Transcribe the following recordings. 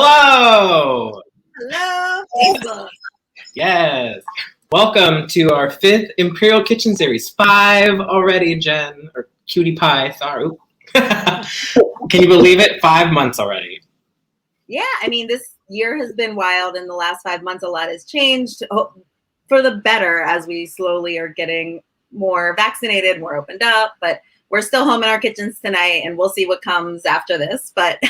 Hello! Hello, Facebook. Yes. Welcome to our 5th Imperial Kitchen series. 5 already, Jen. Or Cutie Pie, sorry. Can you believe it? 5 months already. Yeah, I mean, this year has been wild. In the last 5 months, a lot has changed for the better as we slowly are getting more vaccinated, more opened up. But we're still home in our kitchens tonight, and we'll see what comes after this. But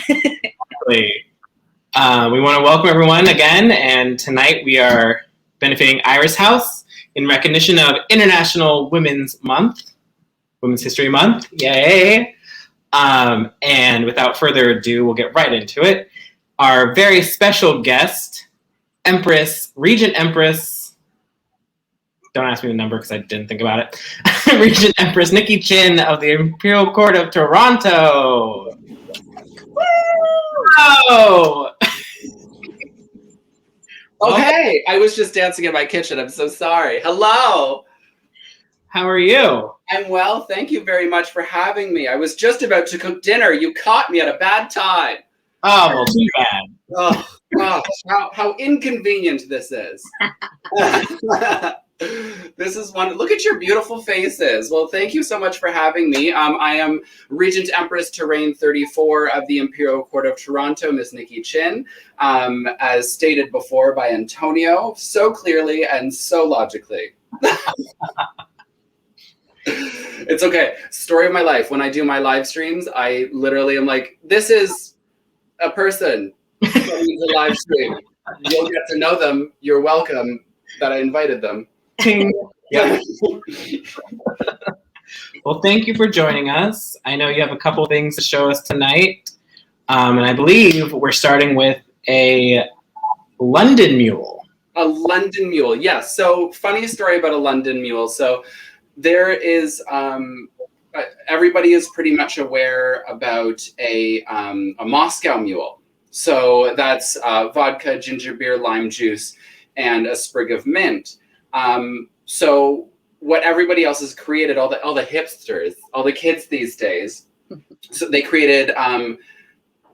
We want to welcome everyone again, and tonight we are benefiting Iris House in recognition of International Women's Month, Women's History Month. Yay! And without further ado, we'll get right into it. Our very special guest, Regent Empress, don't ask me the number because I didn't think about it, Regent Empress Nikki Chin of the Imperial Court of Toronto. Woo! Oh! Okay, I was just dancing in my kitchen. I'm so sorry. Hello. How are you? I'm well. Thank you very much for having me. I was just about to cook dinner. You caught me at a bad time. Oh, well, too bad. Oh, gosh, how inconvenient this is. This is one. Look at your beautiful faces. Well, thank you so much for having me. I am Regent Empress to reign 34 of the Imperial Court of Toronto, Miss Nikki Chin, as stated before by Antonio, so clearly and so logically. It's okay. Story of my life. When I do my live streams, I literally am like, this is a person coming to the live stream. You'll get to know them. You're welcome that I invited them. Yeah. Well, thank you for joining us. I know you have a couple things to show us tonight. And I believe we're starting with a London Mule. A London Mule, yes. So funny story about a London Mule. So there is, everybody is pretty much aware about a Moscow Mule. So that's vodka, ginger beer, lime juice, and a sprig of mint. So what everybody else has created, all the hipsters, all the kids these days, so they created,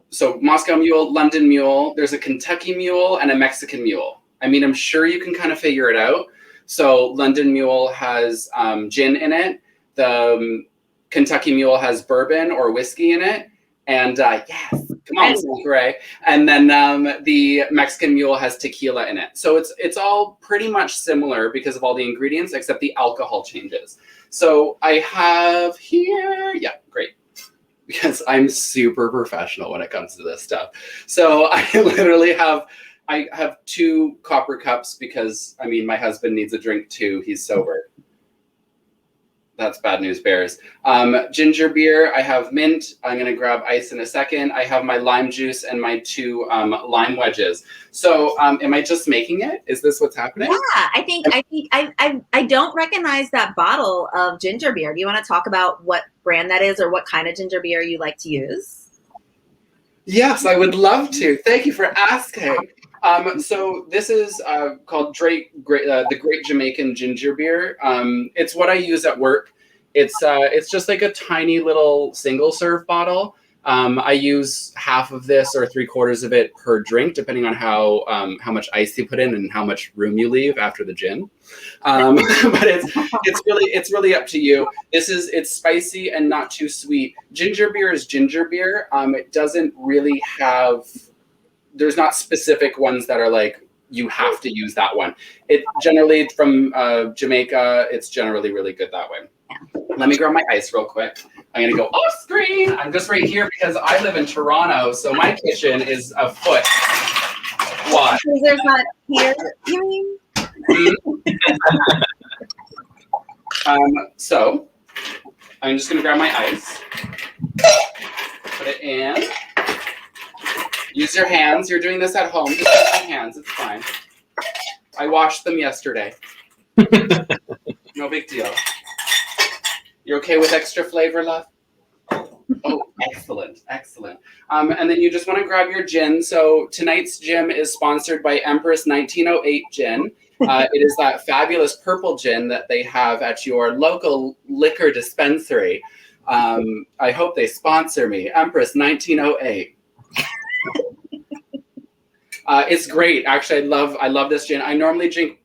so Moscow Mule, London Mule, there's a Kentucky Mule and a Mexican Mule. I mean, I'm sure you can kind of figure it out. So London Mule has gin in it. The Kentucky Mule has bourbon or whiskey in it. And yes, come on, Gray. And then the Mexican Mule has tequila in it. So it's all pretty much similar because of all the ingredients, except the alcohol changes. So I have here, yeah, great. Because I'm super professional when it comes to this stuff. So I literally have 2 copper cups because, I mean, my husband needs a drink too. He's sober. That's bad news bears. Ginger beer, I have mint. I'm going to grab ice in a second. I have my lime juice and my 2 lime wedges. So am I just making it? Is this what's happening? yeah, I don't recognize that bottle of ginger beer. Do you want to talk about what brand that is or what kind of ginger beer you like to use? Yes, I would love to. Thank you for asking. So this is called the Great Jamaican Ginger Beer. It's what I use at work. It's just like a tiny little single serve bottle. I use half of this or 3/4 of it per drink, depending on how much ice you put in and how much room you leave after the gin. But it's really up to you. It's spicy and not too sweet. Ginger beer is ginger beer. It doesn't really have. There's not specific ones that are like, you have to use that one. It generally, from Jamaica, it's generally really good that way. Yeah. Let me grab my ice real quick. I'm going to go off screen. I'm just right here because I live in Toronto, so my kitchen is a foot wide. Because there's not here, you mean? So I'm just going to grab my ice, put it in. Use your hands. You're doing this at home. Just use your hands. It's fine. I washed them yesterday. No big deal. You're okay with extra flavor, love? Oh, excellent. Excellent. And then you just want to grab your gin. So tonight's gin is sponsored by Empress 1908 Gin. It is that fabulous purple gin that they have at your local liquor dispensary. I hope they sponsor me. Empress 1908. It's great. Actually, I love this gin. I normally drink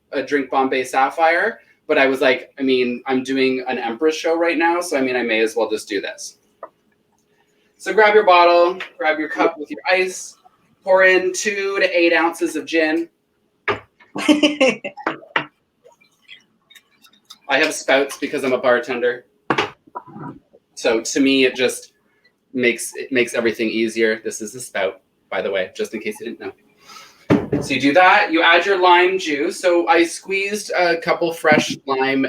Bombay Sapphire, but I was like, I mean, I'm doing an Empress show right now, so I mean, I may as well just do this. So grab your bottle, grab your cup with your ice, pour in 2 to 8 ounces of gin. I have spouts because I'm a bartender. So to me, it just makes everything easier. This is a spout, by the way, just in case you didn't know. So you do that. You add your lime juice. So I squeezed a couple fresh lime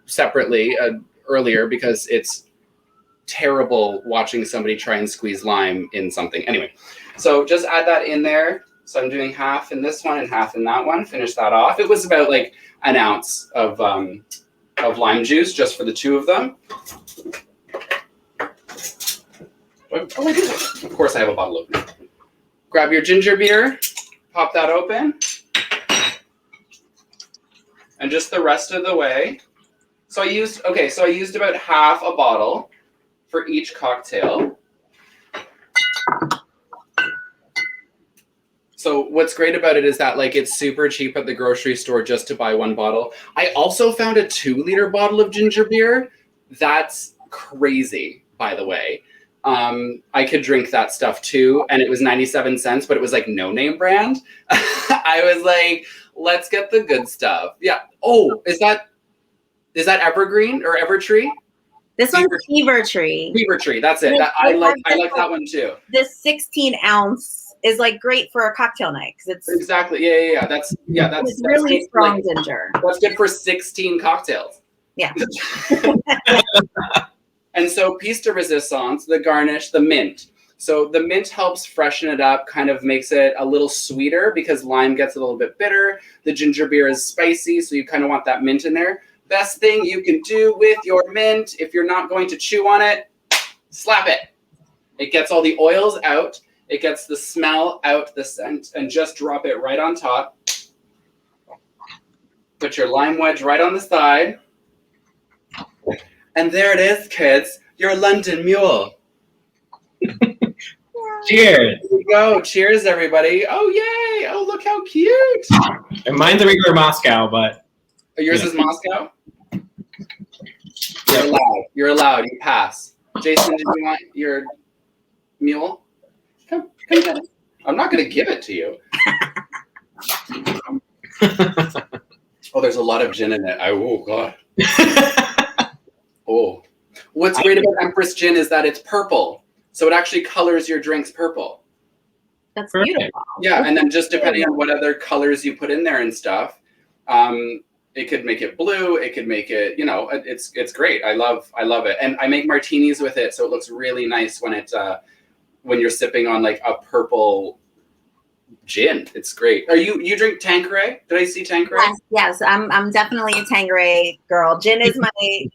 separately earlier because it's terrible watching somebody try and squeeze lime in something. Anyway, so just add that in there. So I'm doing half in this one and half in that one. Finish that off. It was about like an ounce of lime juice just for the 2 of them. Oh, I do. Of course, I have a bottle opener. Grab your ginger beer, pop that open, and just the rest of the way. So I used about half a bottle for each cocktail. So what's great about it is that like it's super cheap at the grocery store just to buy 1 bottle. I also found a 2-liter bottle of ginger beer. That's crazy, by the way. I could drink that stuff too, and it was 97 cents, but it was like no name brand. I was like, let's get the good stuff. Yeah. Oh, is that Evergreen or Evertree? This one's Fever Tree. Fever Tree, that's it. I like that one too. This 16 ounce is like great for a cocktail night because it's exactly that's really strong ginger. That's good for 16 cocktails. Yeah. And so piece de resistance, the garnish, the mint. So the mint helps freshen it up, kind of makes it a little sweeter because lime gets a little bit bitter. The ginger beer is spicy, so you kind of want that mint in there. Best thing you can do with your mint, if you're not going to chew on it, slap it. It gets all the oils out. It gets the smell out, the scent, and just drop it right on top. Put your lime wedge right on the side. And there it is, kids. Your London Mule. Cheers. Here we go. Cheers, everybody. Oh, yay. Oh, look how cute. And mine's a regular Moscow, but... Yours is Moscow? You're allowed. You're allowed. You pass. Jason, did you want your mule? Come get it. I'm not going to give it to you. Oh, there's a lot of gin in it. Oh, God. Oh. What's great about Empress gin is that it's purple. So it actually colors your drinks purple. That's beautiful. Yeah, and then just depending on what other colors you put in there and stuff, it could make it blue. It could make it, it's great. I love it, and I make martinis with it, so it looks really nice when you're sipping on like a purple gin. It's great. You drink Tanqueray? Did I see Tanqueray? Yes. I'm definitely a Tanqueray girl. Gin is my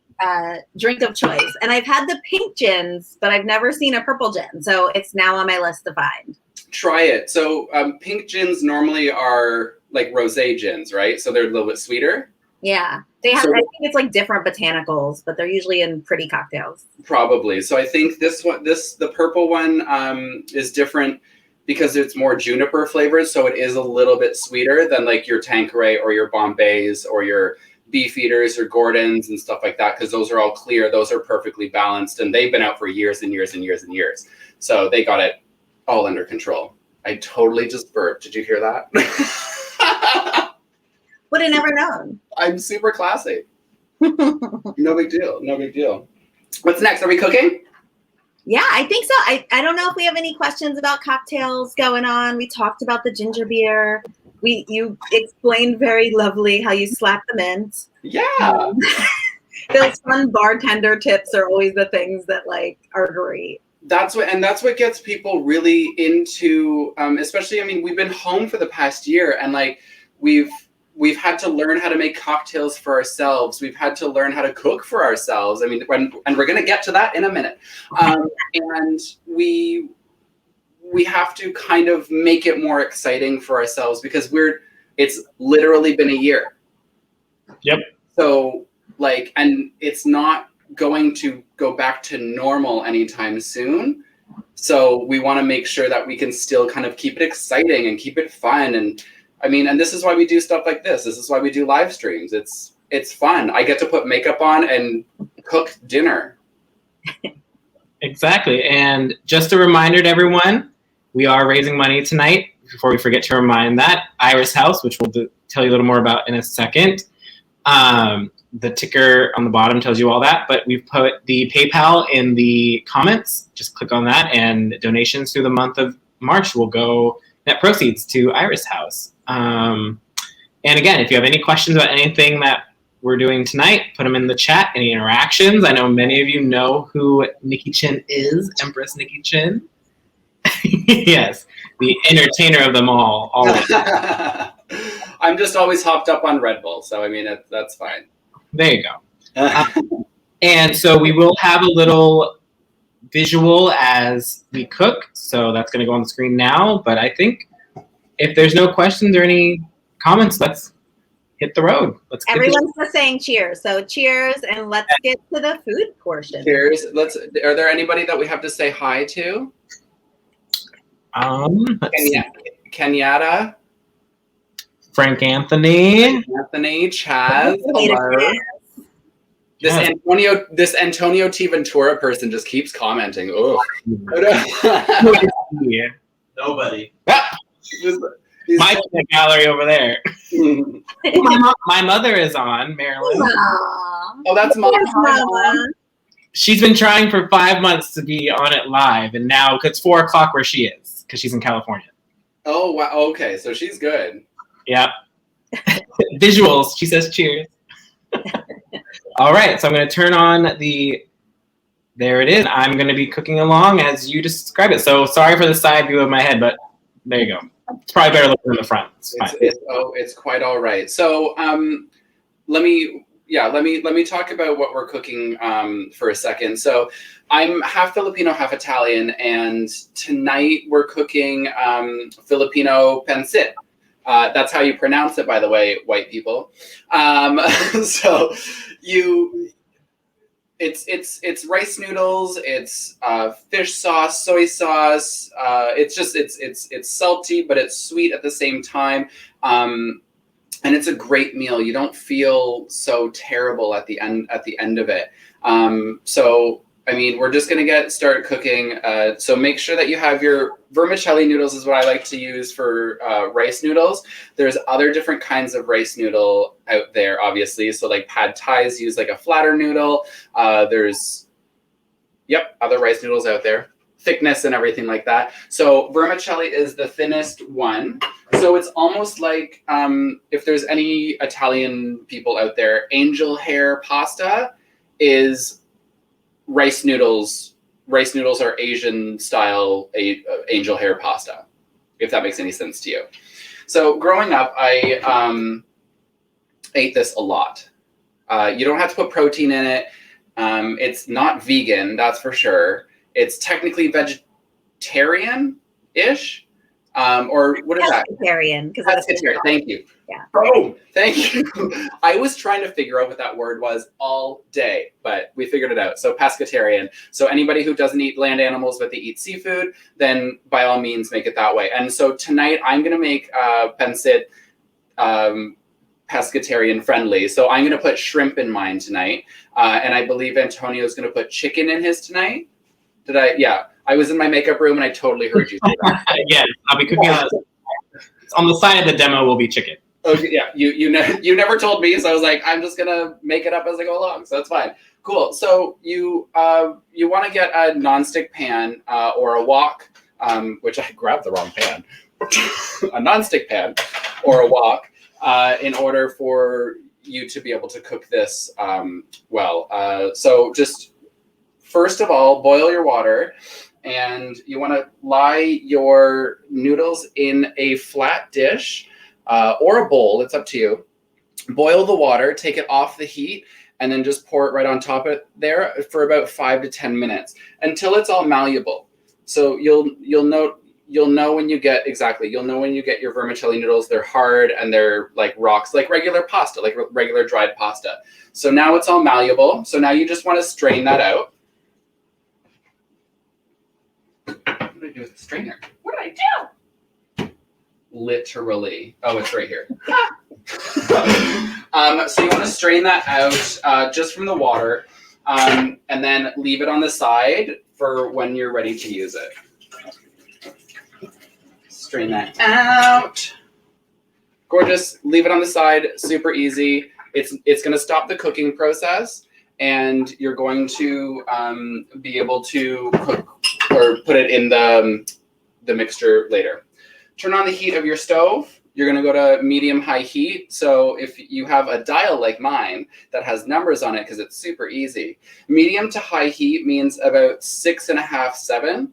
drink of choice, and I've had the pink gins, but I've never seen a purple gin, so it's now on my list to find. Try it. So pink gins normally are like rosé gins, right? So they're a little bit sweeter. Yeah, they have. I think it's like different botanicals, but they're usually in pretty cocktails. Probably. So I think the purple one is different because it's more juniper flavored, so it is a little bit sweeter than like your Tanqueray or your Bombays or your Beefeaters or Gordons and stuff like that, because those are all clear. Those are perfectly balanced, and they've been out for years and years and years and years. So they got it all under control. I totally just burped. Did you hear that? Would have never known. I'm super classy. No big deal. No big deal. What's next? Are we cooking? Yeah, I think so. I don't know if we have any questions about cocktails going on. We talked about the ginger beer. You explained very lovely how you slap the mint. Yeah. Those fun bartender tips are always the things that like are great. That's what gets people really into, especially, I mean, we've been home for the past year, and like we've had to learn how to make cocktails for ourselves. We've had to learn how to cook for ourselves. I mean, and we're going to get to that in a minute. And we have to kind of make it more exciting for ourselves because it's literally been a year. Yep. So like, and it's not going to go back to normal anytime soon. So we want to make sure that we can still kind of keep it exciting and keep it fun. And I mean, and this is why we do stuff like this. This is why we do live streams. It's fun. I get to put makeup on and cook dinner. Exactly. And just a reminder to everyone, we are raising money tonight. Before we forget to remind that, Iris House, which we'll tell you a little more about in a second. The ticker on the bottom tells you all that, but we've put the PayPal in the comments. Just click on that, and donations through the month of March will go net proceeds to Iris House. And again, if you have any questions about anything that we're doing tonight, put them in the chat. Any interactions? I know many of you know who Nikki Chin is, Empress Nikki Chin. Yes, the entertainer of them all. Always. I'm just always hopped up on Red Bull, so I mean, that's fine. There you go. And so we will have a little visual as we cook. So that's going to go on the screen now. But I think if there's no questions or any comments, let's hit the road. Everyone's just saying cheers. So cheers, and let's get to the food portion. Cheers. Are there anybody that we have to say hi to? Kenyatta. Frank Anthony, Chaz, hello. This Antonio T. Ventura person just keeps commenting. Oh, nobody. My gallery over there. My mother is on, Marilyn. Oh, that's Mama. She's been trying for 5 months to be on it live, and now it's 4 o'clock where she is because she's in California. Oh wow. Okay, so she's good. Yep. Visuals. She says cheers. All right, so I'm going to turn on there it is. I'm going to be cooking along as you describe it. So sorry for the side view of my head, but there you go. It's probably better looking in the front. It's quite all right. So let me talk about what we're cooking for a second. So I'm half Filipino, half Italian, and tonight we're cooking Filipino pancit. That's how you pronounce it, by the way, white people. So it's rice noodles, it's fish sauce, soy sauce. It's salty, but it's sweet at the same time. And it's a great meal. You don't feel so terrible at the end of it. So I mean, we're just gonna start cooking. So make sure that you have your vermicelli noodles is what I like to use for rice noodles. There's other different kinds of rice noodle out there, obviously. So like pad thais use like a flatter noodle. There's other rice noodles out there, thickness and everything like that. So vermicelli is the thinnest one. So it's almost like if there's any Italian people out there, angel hair pasta is rice noodles. Rice noodles are Asian style angel hair pasta, if that makes any sense to you. So growing up, I ate this a lot. You don't have to put protein in it. It's not vegan, that's for sure. It's technically vegetarian-ish. Or what is that? Pescatarian. Pescatarian. Thank you. Yeah. Boom. Thank you. I was trying to figure out what that word was all day, but we figured it out. So pescatarian. So anybody who doesn't eat land animals but they eat seafood, then by all means make it that way. And so tonight I'm going to make pancit pescatarian friendly. So I'm going to put shrimp in mine tonight. And I believe Antonio's going to put chicken in his tonight. Did I? Yeah. I was in my makeup room and I totally heard you say that. Yes, I'll be cooking on the side of the demo will be chicken. Okay, yeah, you never told me, so I was like, I'm just gonna make it up as I go along, so that's fine. Cool. So you want to get a nonstick pan or a wok, which I grabbed the wrong pan, a nonstick pan or a wok in order for you to be able to cook this well. So just first of all, boil your water. And you want to lie your noodles in a flat dish or a bowl. It's up to you. Boil the water, take it off the heat, and then just pour it right on top of it there for about 5 to 10 minutes until it's all malleable. So you'll know when you get your vermicelli noodles. They're hard and they're like rocks, like regular pasta, like regular dried pasta. So now it's all malleable. So now you just want to strain that out. did I do with the strainer? What did I do? Literally. Oh, it's right here. So you want to strain that out just from the water, and then leave it on the side for when you're ready to use it. Strain that out. Gorgeous. Leave it on the side. Super easy. It's going to stop the cooking process, and you're going to be able to cook or put it in the mixture later. Turn on the heat of your stove. You're going to go to medium-high heat. So if you have a dial like mine that has numbers on it, because it's super easy, medium to high heat means about 6.5, 7.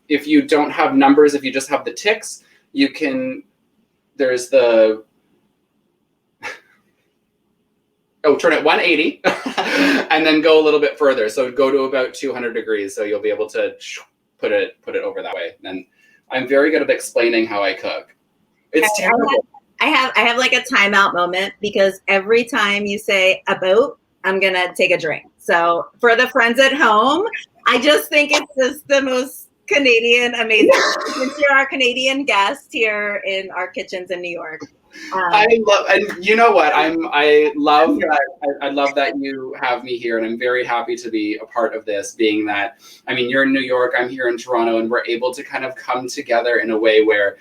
If you don't have numbers, if you just have the ticks, you can, there's the, turn it 180 and then go a little bit further. So go to about 200 degrees. So you'll be able to put it over that way. And I'm very good at explaining how I cook. It's terrible. I have like a timeout moment because every time you say about, I'm going to take a drink. So for the friends at home, I just think it's just the most Canadian, amazing. Since you're our Canadian guest here in our kitchens in New York. I love, and you know what? I love that you have me here, and I'm very happy to be a part of this. Being that, I mean, you're in New York, I'm here in Toronto, and we're able to kind of come together in a way where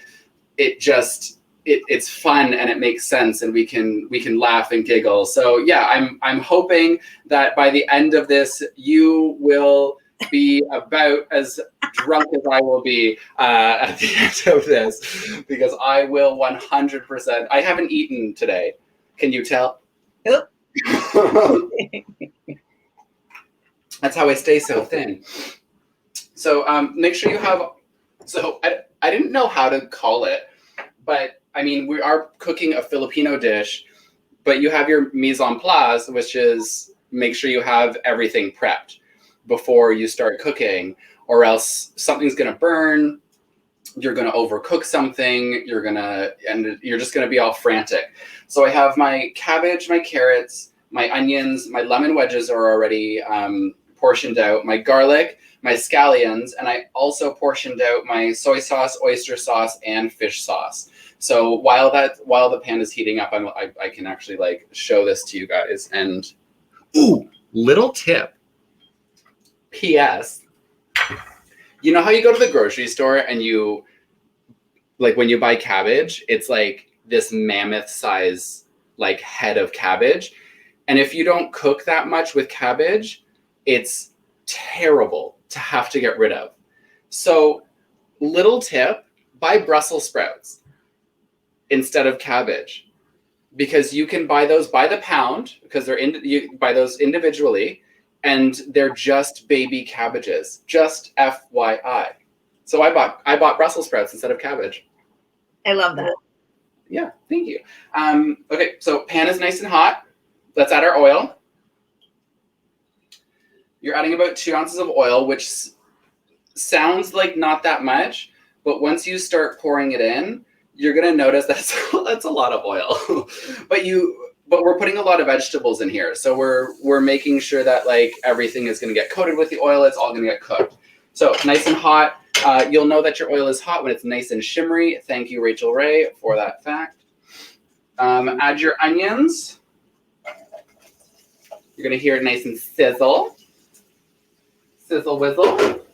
it's fun and it makes sense, and we can laugh and giggle. So yeah, I'm hoping that by the end of this, you will be about as drunk as I will be at the end of this, because I will 100%. I haven't eaten today. Can you tell? Nope. That's how I stay so thin. So make sure you have. So I didn't know how to call it, but I mean, we are cooking a Filipino dish, but you have your mise en place, which is make sure you have everything prepped before you start cooking, or else something's going to burn, you're going to overcook something, and you're just going to be all frantic. So I have my cabbage, my carrots, my onions, my lemon wedges are already portioned out, my garlic, my scallions, and I also portioned out my soy sauce, oyster sauce, and fish sauce. So while the pan is heating up, I can actually like show this to you guys. And ooh, little tip. P.S. You know how you go to the grocery store and you, like when you buy cabbage, it's like this mammoth size like head of cabbage. And if you don't cook that much with cabbage, it's terrible to have to get rid of. So little tip, buy Brussels sprouts instead of cabbage, because you can buy those by the pound, because you buy those individually, and they're just baby cabbages, just FYI. So I bought Brussels sprouts instead of cabbage. I love that. Yeah, thank you. Okay, so pan is nice and hot. Let's add our oil. You're adding about 2 ounces of oil, which sounds like not that much, but once you start pouring it in, you're gonna notice that's a lot of oil. But we're putting a lot of vegetables in here, so we're making sure that like everything is gonna get coated with the oil. It's all gonna get cooked. So nice and hot. You'll know that your oil is hot when it's nice and shimmery. Thank you, Rachel Ray, for that fact. Add your onions. You're gonna hear it nice and sizzle. Sizzle whizzle.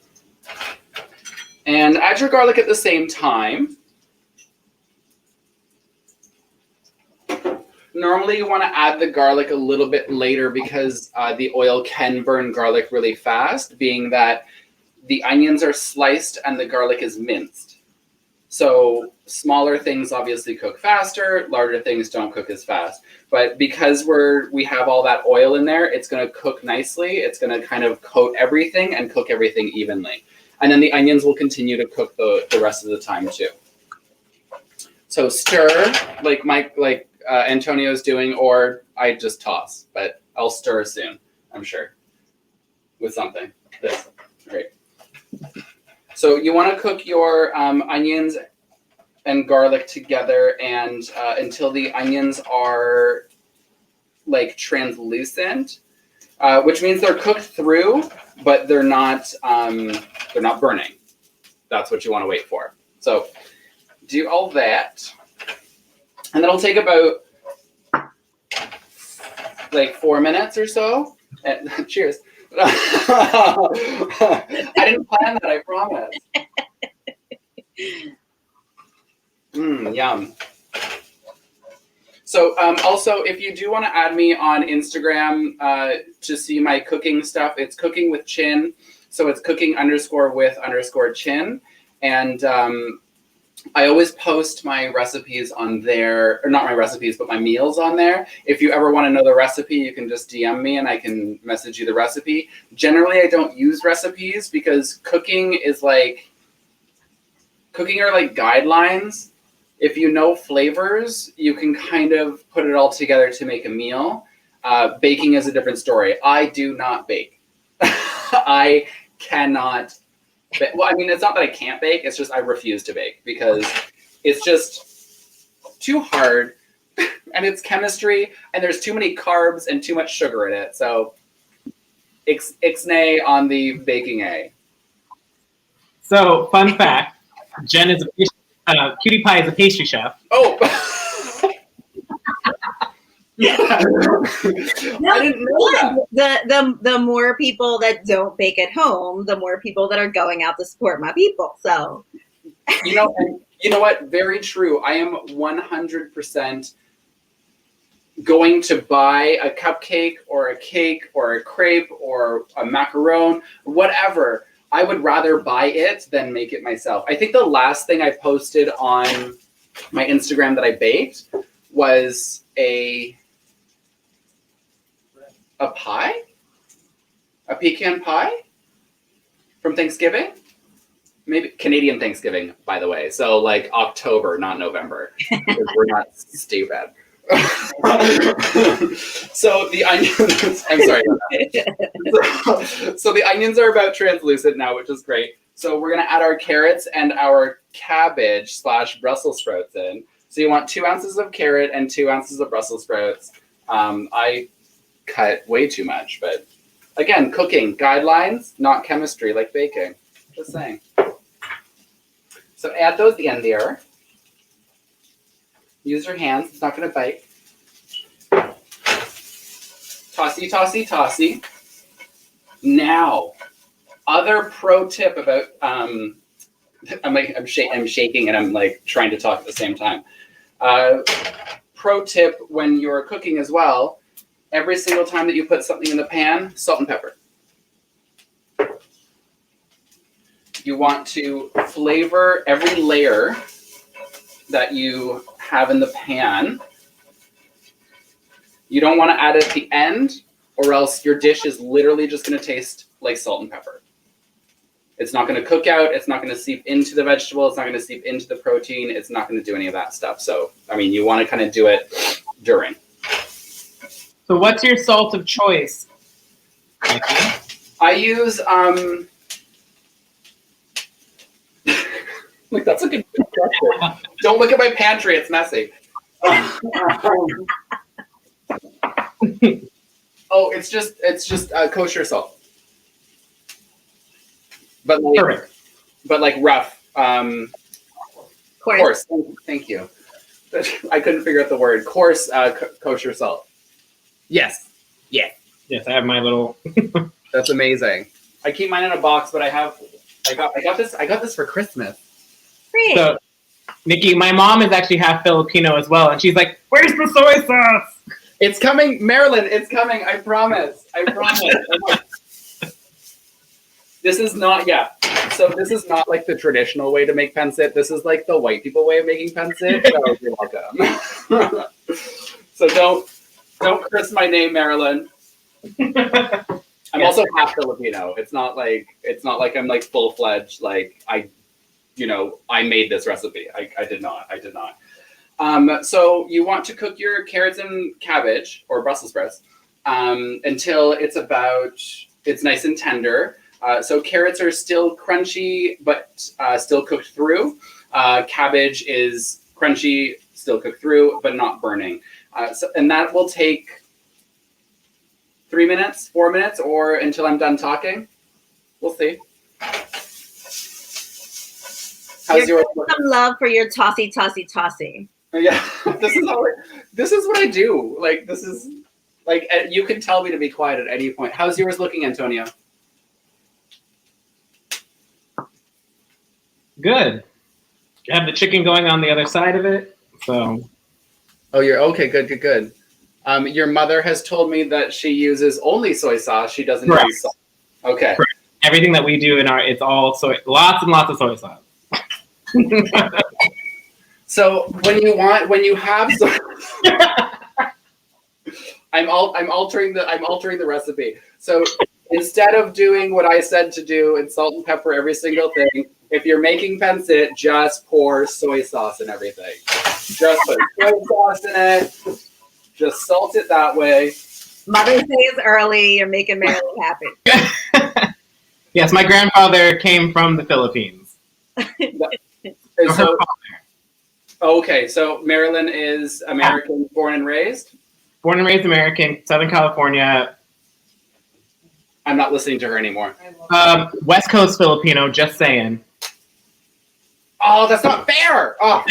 And add your garlic at the same time. Normally you want to add the garlic a little bit later because the oil can burn garlic really fast, being that the onions are sliced and the garlic is minced. So smaller things obviously cook faster, larger things don't cook as fast. But because we have all that oil in there, it's going to cook nicely. It's going to kind of coat everything and cook everything evenly. And then the onions will continue to cook the rest of the time too. So stir like Antonio's doing, or I just toss, but I'll stir soon, I'm sure, with something. This, great. So you want to cook your onions and garlic together, and until the onions are like translucent, which means they're cooked through, but they're not burning. that's what you want to wait for. So do all that. And that'll take about like 4 minutes or so. And, cheers. I didn't plan that, I promise. Yum. So also, if you do want to add me on Instagram to see my cooking stuff, it's Cooking with Chin. So it's cooking_with_chin. And I always post my recipes on there, or not my recipes, but my meals on there. If you ever want to know the recipe, you can just DM me and I can message you the recipe. Generally, I don't use recipes because cooking are like guidelines. If you know flavors, you can kind of put it all together to make a meal. Baking is a different story. I do not bake. I cannot. Well, I mean, it's not that I can't bake. It's just I refuse to bake because it's just too hard, and it's chemistry, and there's too many carbs and too much sugar in it. So, ixnay on the baking A. So, fun fact: Jen is Cutie Pie is a pastry chef. Oh. Yeah. I didn't know that. The more people that don't bake at home, the more people that are going out to support my people. So, you know what? Very true. I am 100% going to buy a cupcake or a cake or a crepe or a macaron, whatever. I would rather buy it than make it myself. I think the last thing I posted on my Instagram that I baked was a pie? A pecan pie? From Thanksgiving? Maybe Canadian Thanksgiving, by the way. So like October, not November. Because we're not stupid. So the onions, I'm sorry about that. So the onions are about translucent now, which is great. So we're gonna add our carrots and our cabbage / Brussels sprouts in. So you want 2 ounces of carrot and 2 ounces of Brussels sprouts. I cut way too much, but again, cooking guidelines, not chemistry like baking. Just saying. So add those in there. Use your hands, it's not gonna bite. Tossy, tossy, tossy. Now, other pro tip about, I'm shaking and I'm like trying to talk at the same time. Pro tip when you're cooking as well, every single time that you put something in the pan, salt and pepper. You want to flavor every layer that you have in the pan. You don't want to add it at the end, or else your dish is literally just going to taste like salt and pepper. It's not going to cook out. It's not going to seep into the vegetable. It's not going to seep into the protein. It's not going to do any of that stuff. So, I mean, you want to kind of do it during. So what's your salt of choice? I use, like, that's a good question. Don't look at my pantry, it's messy. Oh, it's just kosher salt. But like, Perfect. But like rough. coarse. Thank you. I couldn't figure out the word. Coarse kosher salt. Yes. Yeah. Yes, I have my little. That's amazing. I keep mine in a box, but I got this for Christmas. Great. So, Nikki, my mom is actually half Filipino as well, and she's like, "Where's the soy sauce?" It's coming, Marilyn. It's coming. I promise. I promise. This is not, yeah. So this is not like the traditional way to make pancit. This is like the white people way of making pancit. So you're welcome. So don't curse my name, Marilyn. I'm also half Filipino. It's not like I'm like full-fledged, like I made this recipe. I did not. So you want to cook your carrots and cabbage or Brussels sprouts until it's nice and tender. So carrots are still crunchy, but still cooked through. Cabbage is crunchy, still cooked through, but not burning. And that will take 3 minutes, 4 minutes, or until I'm done talking. We'll see. How's yours? Some love for your tossy. Yeah, this is what I do. Like, this is like, you can tell me to be quiet at any point. How's yours looking, Antonio? Good. I have the chicken going on the other side of it, so. Oh, you're okay. Good. Your mother has told me that she uses only soy sauce. She doesn't use sauce. Okay. Correct. Everything that we do it's all soy, lots and lots of soy sauce. So when you have soy, I'm altering the recipe. So instead of doing what I said to do and salt and pepper every single thing, if you're making pancit, just pour soy sauce in everything. Just put soy sauce in it. Just salt it that way. Mother's Day is early. You're making Marilyn happy. Yes, my grandfather came from the Philippines. So, okay, so Marilyn is American, born and raised? Born and raised American, Southern California. I'm not listening to her anymore. West Coast Filipino, just saying. Oh, that's not fair. Oh,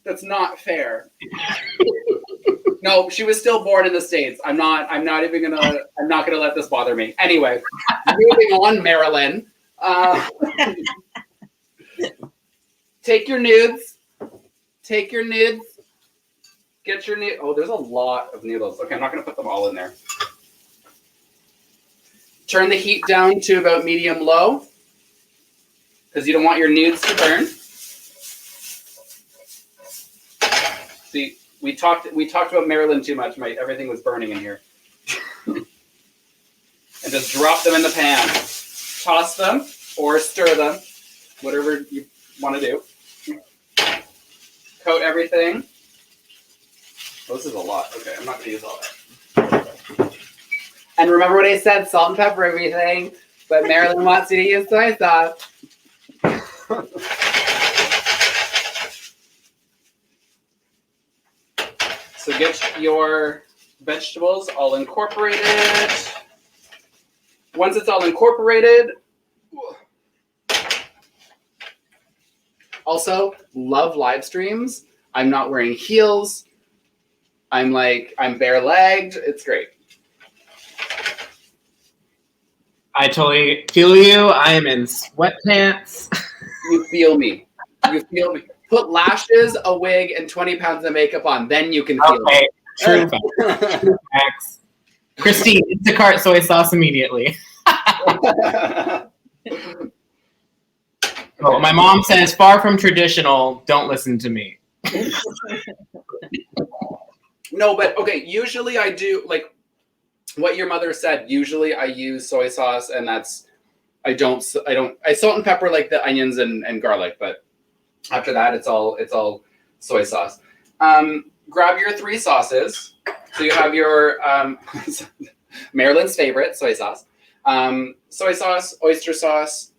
that's not fair. No, she was still born in the States. I'm not gonna let this bother me. Anyway, moving on, Marilyn. Take your nudes. Get your nudes. Oh, there's a lot of noodles. Okay, I'm not gonna put them all in there. Turn the heat down to about medium low, because you don't want your nudes to burn. See, we talked about Marilyn too much. Everything was burning in here. And just drop them in the pan. Toss them or stir them, whatever you want to do. Coat everything. Oh, this is a lot. Okay, I'm not going to use all that. And remember what I said, salt and pepper everything, but Marilyn wants you to use soy sauce. So get your vegetables all incorporated. Once it's all incorporated, also love live streams. I'm not wearing heels. I'm bare-legged. It's great. I totally feel you. I am in sweatpants. You feel me. Put lashes, a wig, and 20 pounds of makeup on. Then you can feel me. True facts. Christine, Instacart soy sauce immediately. Oh, my mom says, far from traditional, don't listen to me. No, but okay, usually I do, like what your mother said, usually I use soy sauce, and I salt and pepper like the onions and garlic, but after that, it's all soy sauce. Grab your 3 sauces. So you have your Marilyn's favorite, soy sauce. Soy sauce, oyster sauce,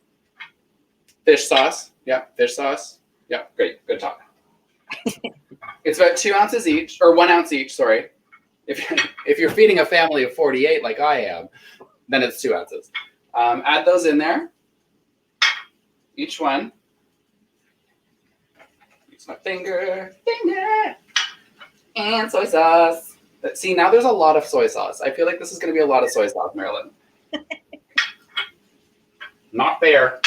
fish sauce. Yeah, fish sauce. Yeah, great. Good talk. It's about 2 ounces each, or 1 ounce each, sorry. If you're feeding a family of 48 like I am, then it's 2 ounces. Add those in there. Each one. Use my finger. And soy sauce. See, now there's a lot of soy sauce. I feel like this is going to be a lot of soy sauce, Marilyn. Not fair.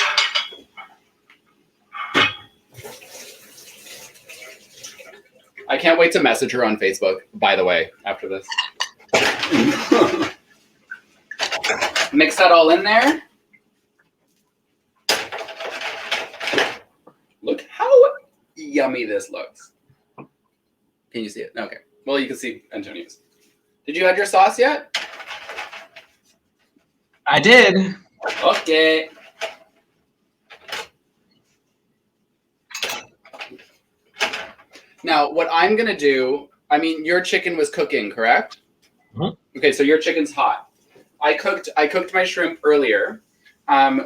I can't wait to message her on Facebook, by the way, after this. Mix that all in there. Look how yummy this looks. Can you see it? Okay. Well, you can see Antonio's. Did you add your sauce yet? I did. Okay. Now, what I'm going to do, I mean, your chicken was cooking, correct? Mm-hmm. Okay, so your chicken's hot. I cooked my shrimp earlier,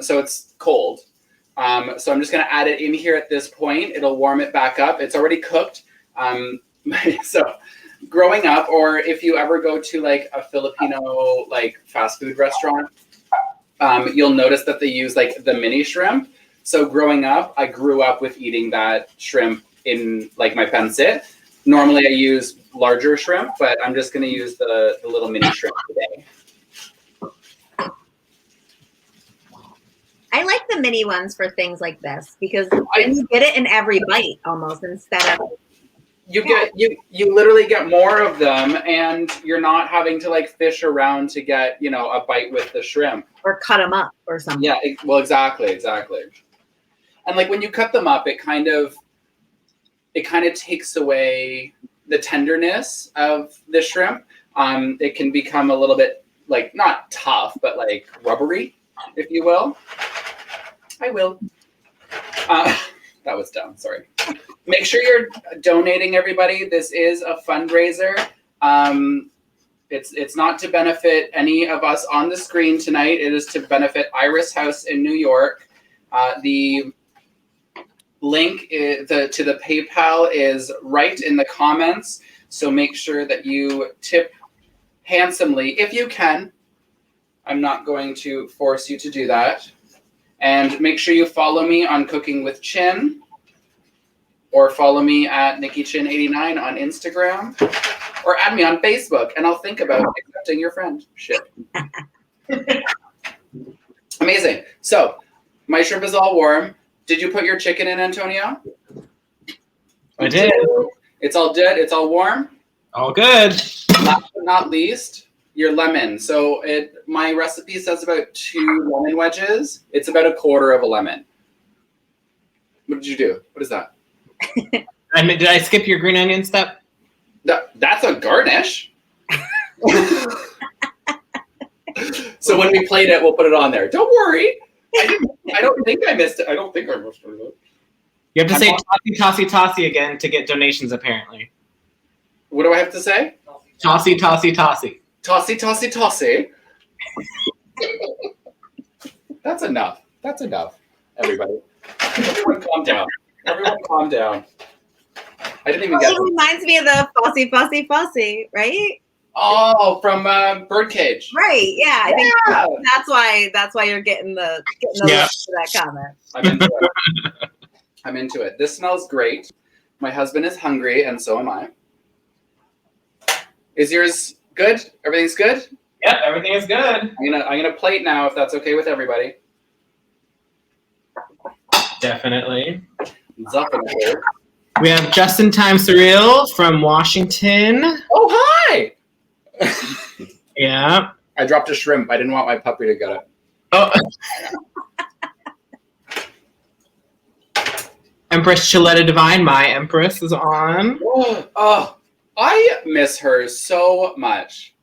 so it's cold. So I'm just going to add it in here at this point. It'll warm it back up. It's already cooked. So growing up, or if you ever go to like a Filipino like fast food restaurant, you'll notice that they use like the mini shrimp. So growing up, I grew up with eating that shrimp in like my pancit. Normally I use larger shrimp, but I'm just going to use the little mini shrimp today. I like the mini ones for things like this because you get it in every bite almost instead of you literally get more of them, and you're not having to like fish around to get, you know, a bite with the shrimp or cut them up or something. Yeah, well, exactly. And like when you cut them up, it kind of takes away the tenderness of the shrimp. It can become a little bit like not tough, but like rubbery, if you will. I will. That was dumb. Sorry. Make sure you're donating, everybody. This is a fundraiser. It's not to benefit any of us on the screen tonight. It is to benefit Iris House in New York. The link to the PayPal is right in the comments. So make sure that you tip handsomely if you can. I'm not going to force you to do that. And make sure you follow me on Cooking with Chin, or follow me at Nikki Chin 89 on Instagram, or add me on Facebook, and I'll think about accepting your friendship. Amazing. So my shrimp is all warm. Did you put your chicken in, Antonio? I did. It's all good. It's all warm. All good. Last but not least, your lemon. So my recipe says about 2 lemon wedges. It's about 1/4 of a lemon. What did you do? What is that? Did I skip your green onion step? That's a garnish. So when we played it, we'll put it on there. Don't worry. I don't think I missed it. I don't think I missed it. You have to say tossy, tossy, tossy again to get donations, apparently. What do I have to say? Tossy, tossy, tossy. Tossy, tossy, tossy. That's enough. That's enough, everybody. Everyone calm down. Everyone calm down. I didn't even get it. It reminds me of the Fossy, Fossy, Fossy, right? Oh, from Birdcage. Right, yeah. I think that's why you're getting the link to that comment. I'm into it. I'm into it. This smells great. My husband is hungry, and so am I. Is yours good? Everything's good? Yep, everything is good. I'm gonna plate now, if that's okay with everybody. Definitely. Definitely. We have Just-in-Time Surreal from Washington. Oh, hi! Yeah. I dropped a shrimp. I didn't want my puppy to get it. Oh. Empress Chiletta Divine, my Empress, is on. Oh, I miss her so much.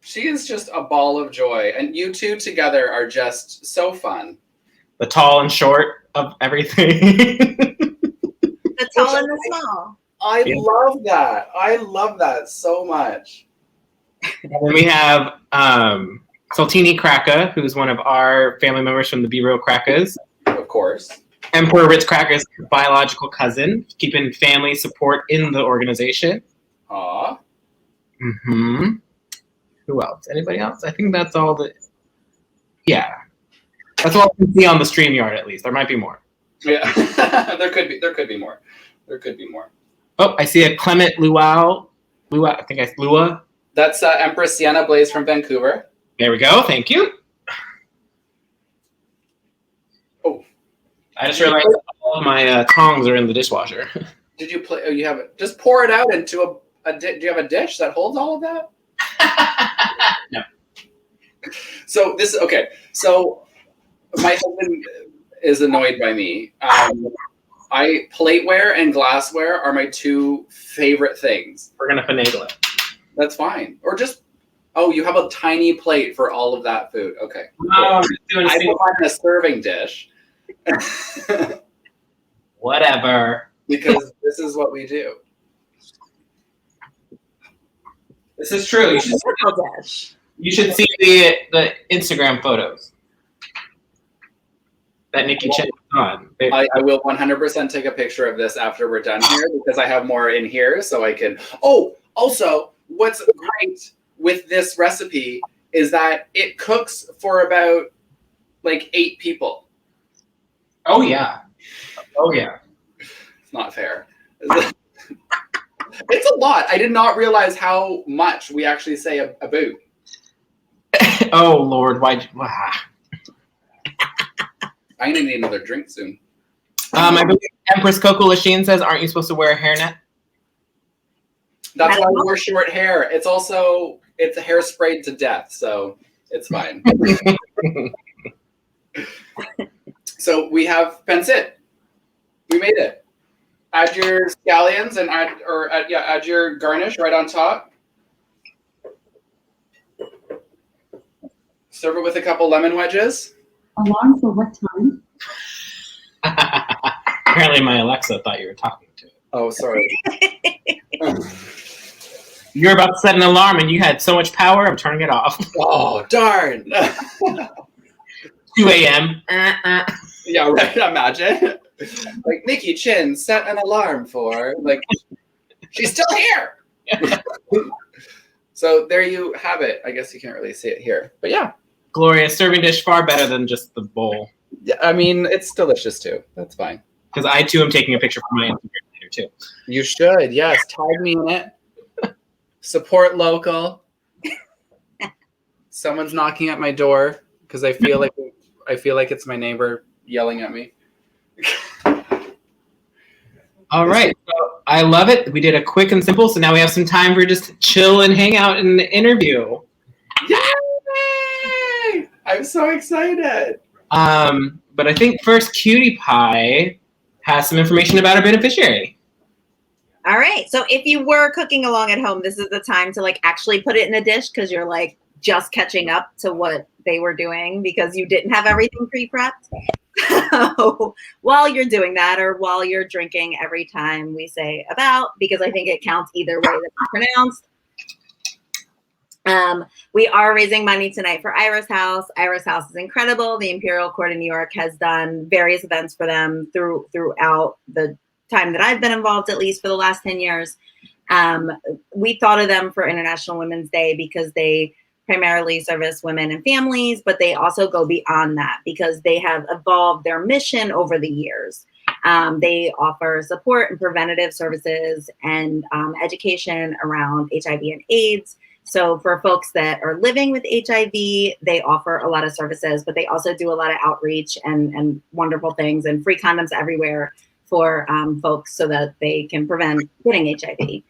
She is just a ball of joy, and you two together are just so fun. The tall and short of everything. The tall and the small. I love that. I love that so much. And then we have Saltini Kraka, who's one of our family members from the Be Real Krakas. Of course. Emperor Ritz Kraka's biological cousin, keeping family support in the organization. Aw. Mm-hmm. Who else? Anybody else? I think that's all the... Yeah. That's all I can see on the StreamYard, at least. There might be more. Yeah. There could be more. There could be more. Oh, I see a Clement Luau. I think it's Lua. That's Empress Sienna Blaze from Vancouver. There we go. Thank you. Oh. I just realized all of my tongs are in the dishwasher. Did you play? Oh, you have it. Just pour it out into a do you have a dish that holds all of that? No. So this okay. So my husband is annoyed by me. Plateware and glassware are my 2 favorite things. We're gonna finagle it. That's fine. Or just you have a tiny plate for all of that food. Okay. Oh, I will find a serving dish. Whatever. Because this is what we do. This is true. You should see the Instagram photos that Nikki Chin was on. I will 100% take a picture of this after we're done here because I have more in here so I can. Oh, also, what's great with this recipe is that it cooks for about like 8 people. Oh yeah. Oh yeah. It's not fair. It's a lot. I did not realize how much we actually say about. Oh Lord, why? I'm gonna need another drink soon. I believe Empress Coco Lachine says, "Aren't you supposed to wear a hairnet?" That's why I wear short hair. It's a hair sprayed to death, so it's fine. So we have pancit. We made it. Add your scallions and add your garnish right on top. Serve it with a couple lemon wedges. Alarm for what time? Apparently, my Alexa thought you were talking to it. Oh, sorry. You were about to set an alarm, and you had so much power. I'm turning it off. Oh, darn. 2 a.m. Yeah, right. Imagine. Like, Nikki Chin set an alarm for, like, she's still here. So there you have it. I guess you can't really see it here. But yeah. Glorious serving dish, far better than just the bowl. Yeah, I mean, it's delicious too. That's fine. Because I too am taking a picture for my Instagram later too. You should. Yes. Tag me in it. Support local. Someone's knocking at my door because I feel like it's my neighbor yelling at me. All right. So I love it. We did a quick and simple. So now we have some time for just chill and hang out and interview. Yay! I'm so excited. But I think first Cutie Pie has some information about our beneficiary. All right. So if you were cooking along at home, this is the time to like actually put it in a dish because you're like just catching up to what they were doing because you didn't have everything pre-prepped. So while you're doing that or while you're drinking every time we say about, because I think it counts either way that it's pronounced. We are raising money tonight for Iris House. Iris House is incredible. The Imperial Court of New York has done various events for them throughout the time that I've been involved, at least for the last 10 years. We thought of them for International Women's Day because they primarily service women and families, but they also go beyond that because they have evolved their mission over the years. They offer support and preventative services and education around HIV and AIDS. So for folks that are living with HIV, they offer a lot of services, but they also do a lot of outreach and wonderful things and free condoms everywhere for folks so that they can prevent getting HIV.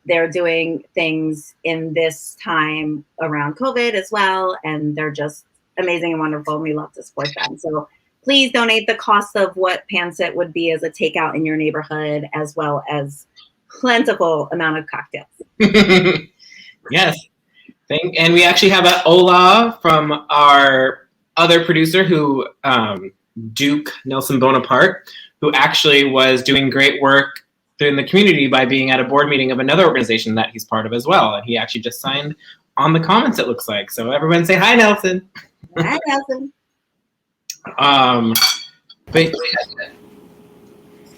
They're doing things in this time around COVID as well, and they're just amazing and wonderful, and we love to support them. So please donate the cost of what pancit would be as a takeout in your neighborhood, as well as plentiful amount of cocktails. Yes. And we actually have an Ola from our other producer who, Duke Nelson Bonaparte, who actually was doing great work in the community by being at a board meeting of another organization that he's part of as well. And he actually just signed on the comments, it looks like. So everyone say hi, Nelson. Hi, Nelson. But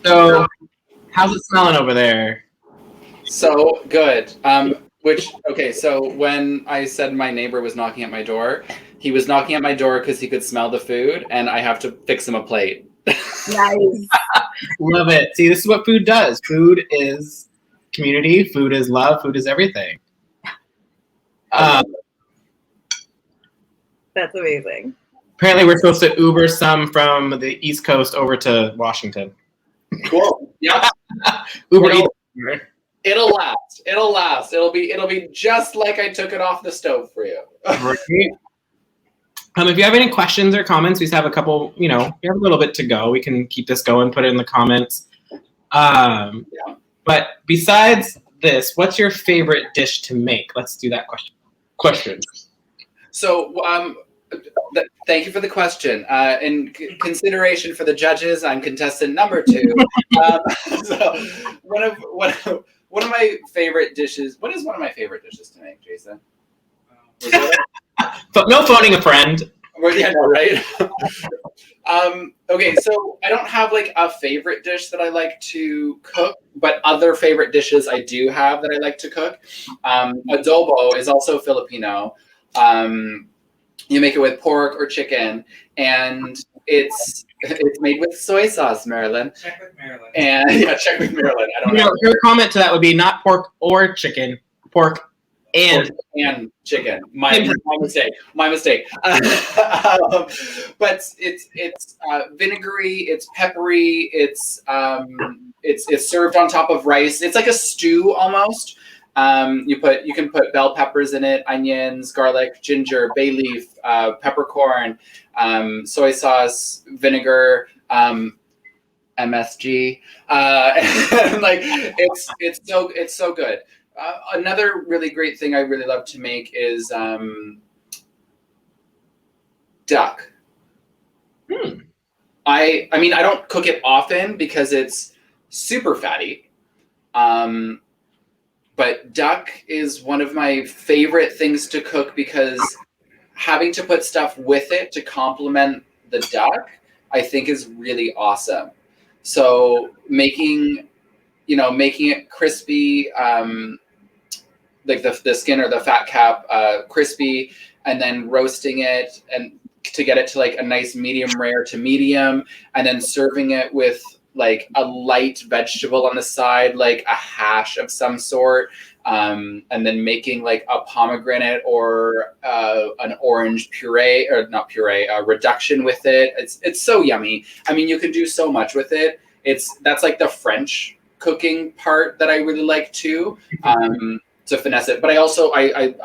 so how's it smelling over there? So good. So when I said my neighbor was knocking at my door, he was knocking at my door because he could smell the food and I have to fix him a plate. Nice. Love it. See, this is what food does. Food is community. Food is love. Food is everything. That's amazing. Apparently, we're supposed to Uber some from the East Coast over to Washington. Cool. Yeah. Uber Eats. It'll last. It'll be just like I took it off the stove for you. Right. If you have any questions or comments, we just have a couple, we have a little bit to go. We can keep this going, put it in the comments. But besides this, what's your favorite dish to make? Let's do that question. So, thank you for the question. In consideration for the judges, I'm contestant number 2. So one of my favorite dishes. What is one of my favorite dishes to make, Jason? No phoning a friend. Yeah, no, right? Okay, so I don't have like a favorite dish that I like to cook, but other favorite dishes I do have that I like to cook. Adobo is also Filipino. You make it with pork or chicken, and it's made with soy sauce, Marilyn. Check with Marilyn. And yeah, check with Marilyn. I don't know. Her comment to that would be not pork or chicken, pork and chicken. My mistake. But it's vinegary. It's peppery. It's served on top of rice. It's like a stew almost. You can put bell peppers in it, onions, garlic, ginger, bay leaf, peppercorn, soy sauce, vinegar, MSG. And like it's so good. Another really great thing I really love to make is duck. I mean I don't cook it often because it's super fatty. But duck is one of my favorite things to cook because having to put stuff with it to complement the duck, I think is really awesome. So making it crispy, like the skin or the fat cap crispy, and then roasting it and to get it to like a nice medium rare to medium, and then serving it with like a light vegetable on the side, like a hash of some sort, and then making like a pomegranate or an orange puree, or not puree, a reduction with it. It's so yummy. I mean, you can do so much with it. That's like the French cooking part that I really like too. To finesse it, but I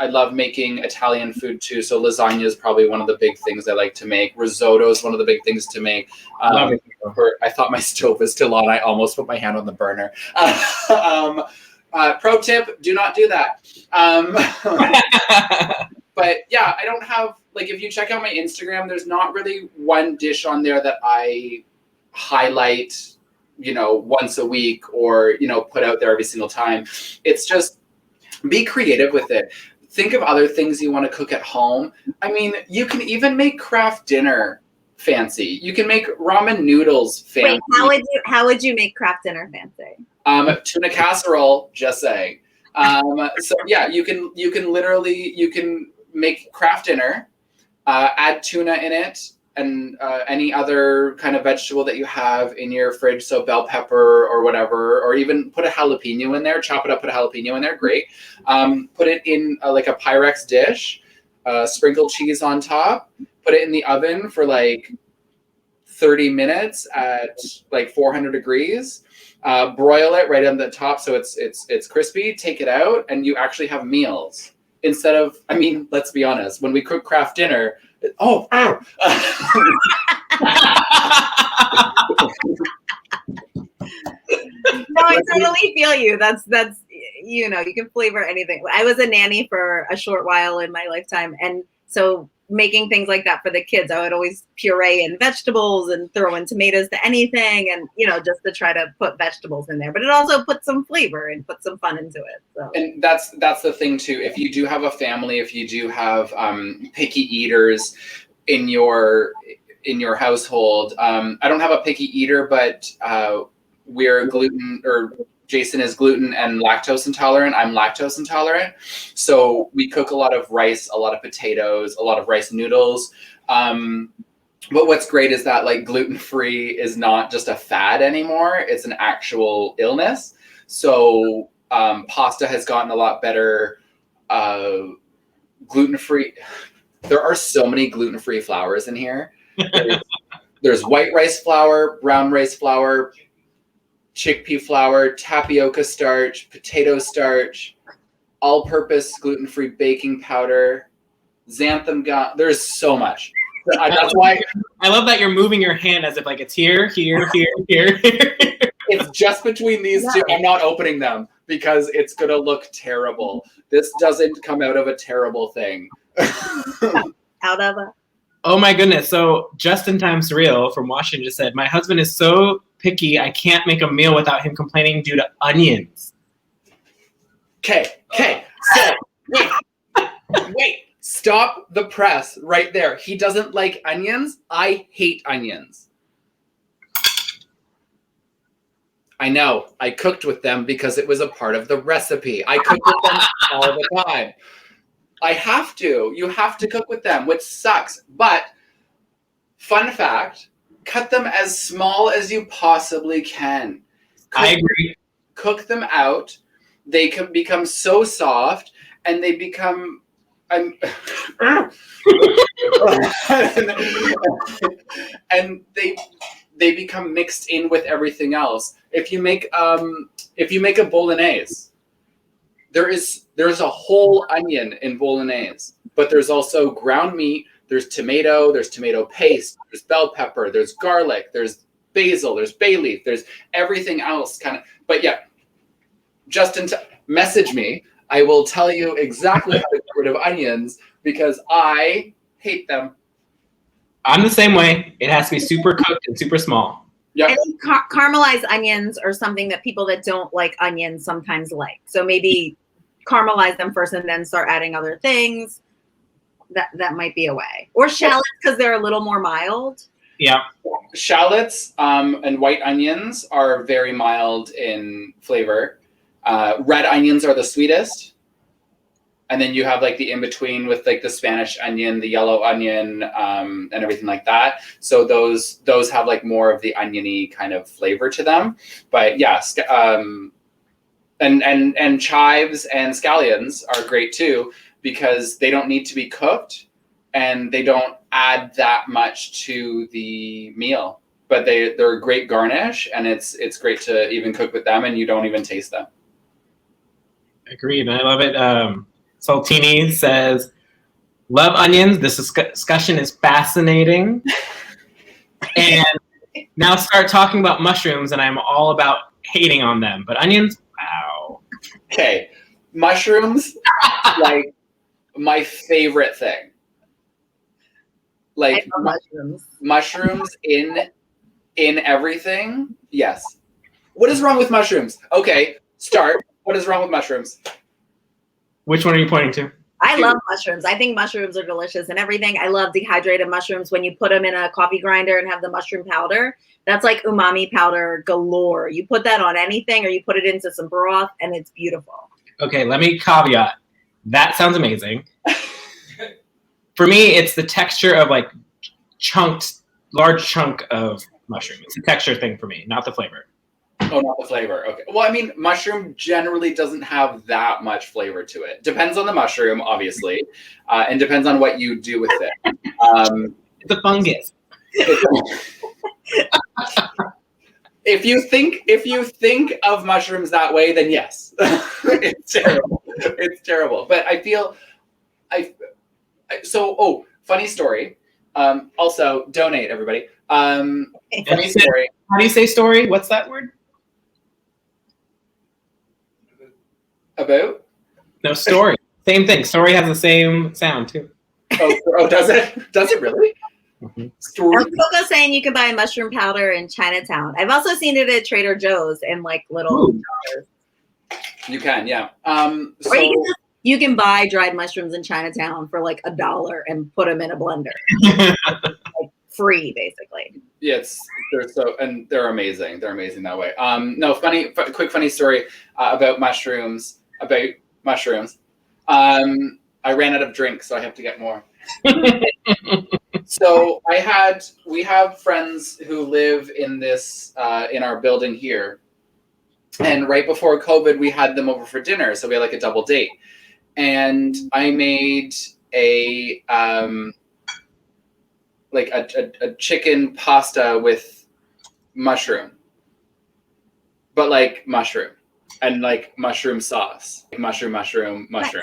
love making Italian food too. So lasagna is probably one of the big things I like to make. Risotto is one of the big things to make. I thought my stove was still on. I almost put my hand on the burner. Pro tip: do not do that. But yeah, I don't have like if you check out my Instagram, there's not really one dish on there that I highlight, once a week or put out there every single time. It's just be creative with it. Think of other things you want to cook at home. I mean, you can even make craft dinner fancy. You can make ramen noodles fancy. Wait, how would you make craft dinner fancy? Tuna casserole, just saying. So yeah, you can make craft dinner, add tuna in it, and any other kind of vegetable that you have in your fridge, so bell pepper or whatever, or even put a jalapeno in there, chop it up, put a jalapeno in there, great. Put it in like a Pyrex dish, sprinkle cheese on top, put it in the oven for like 30 minutes at like 400 degrees, broil it right on the top so it's crispy, take it out, and you actually have meals. Instead of, I mean, let's be honest, when we cook craft dinner, no, I totally feel you. That's you can flavor anything. I was a nanny for a short while in my lifetime, and so making things like that for the kids, I would always puree in vegetables and throw in tomatoes to anything, and just to try to put vegetables in there. But it also puts some flavor and put some fun into it. So. And that's the thing too. If you do have a family, if you do have picky eaters in your household, I don't have a picky eater, but we're gluten, or Jason is gluten and lactose intolerant. I'm lactose intolerant. So we cook a lot of rice, a lot of potatoes, a lot of rice noodles. But what's great is that like gluten-free is not just a fad anymore. It's an actual illness. So pasta has gotten a lot better. Gluten-free. There are so many gluten-free flours in here. There's white rice flour, brown rice flour, chickpea flour, tapioca starch, potato starch, all-purpose gluten-free baking powder, xanthan gum. There's so much. That's why I love that you're moving your hand as if like it's here. It's just between these two. I'm not opening them because it's gonna look terrible. This doesn't come out of a terrible thing. Out of a. Oh my goodness. So Just in Time Surreal from Washington just said, my husband is so picky, I can't make a meal without him complaining due to onions. Okay. So wait. Stop the press right there. He doesn't like onions. I hate onions. I know. I cooked with them because it was a part of the recipe. I cook with them all the time. I have to. You have to cook with them, which sucks. But fun fact, cut them as small as you possibly can. I agree. Cook them out. They can become so soft, and they become and they become mixed in with everything else. If you make a bolognese, there's a whole onion in bolognese, but there's also ground meat, there's tomato paste, there's bell pepper, there's garlic, there's basil, there's bay leaf, there's everything else kind of. But yeah, Justin, message me. I will tell you exactly how to get rid of onions because I hate them. I'm the same way. It has to be super cooked and super small. Yeah. I think caramelized onions are something that people that don't like onions sometimes like. So maybe caramelize them first and then start adding other things. That might be a way. Or shallots because they're a little more mild. Yeah. Shallots and white onions are very mild in flavor. Red onions are the sweetest. And then you have like the in-between with like the Spanish onion, the yellow onion, and everything like that. So those have like more of the oniony kind of flavor to them. But yes, and chives and scallions are great too because they don't need to be cooked and they don't add that much to the meal. But they're a great garnish, and it's great to even cook with them, and you don't even taste them. Agreed. I love it. Saltini says, love onions. This discussion is fascinating. And now start talking about mushrooms, and I'm all about hating on them. But onions, wow. Okay. Mushrooms, like my favorite thing. Like I love mushrooms. Mushrooms in everything. Yes. What is wrong with mushrooms? Okay, start. What is wrong with mushrooms? Which one are you pointing to? I love mushrooms. I think mushrooms are delicious and everything. I love dehydrated mushrooms when you put them in a coffee grinder and have the mushroom powder. That's like umami powder galore. You put that on anything or you put it into some broth and it's beautiful. Okay, let me caveat. That sounds amazing. For me, it's the texture of like large chunk of mushroom. It's a texture thing for me, not the flavor. Oh, not the flavor. Okay. Well, I mean, mushroom generally doesn't have that much flavor to it. Depends on the mushroom, obviously, and depends on what you do with it. It's a fungus. If you think of mushrooms that way, then yes, it's terrible. It's terrible. But I feel, funny story. Also, donate, everybody. Funny story. How do you say story? What's that word? About? No, story. Same thing. Story has the same sound too. Oh, does it? Does it really? Mm-hmm. Story. Coco saying you can buy mushroom powder in Chinatown. I've also seen it at Trader Joe's in like little jars. You can, yeah. Or you can buy dried mushrooms in Chinatown for like $1 and put them in a blender. Like free, basically. Yeah, they're amazing. They're amazing that way. Quick funny story about mushrooms. I ran out of drink, so I have to get more. So we have friends who live in this in our building here, and right before COVID, we had them over for dinner, so we had like a double date, and I made a chicken pasta with mushroom, but like mushroom and like mushroom sauce, like mushroom. Nice.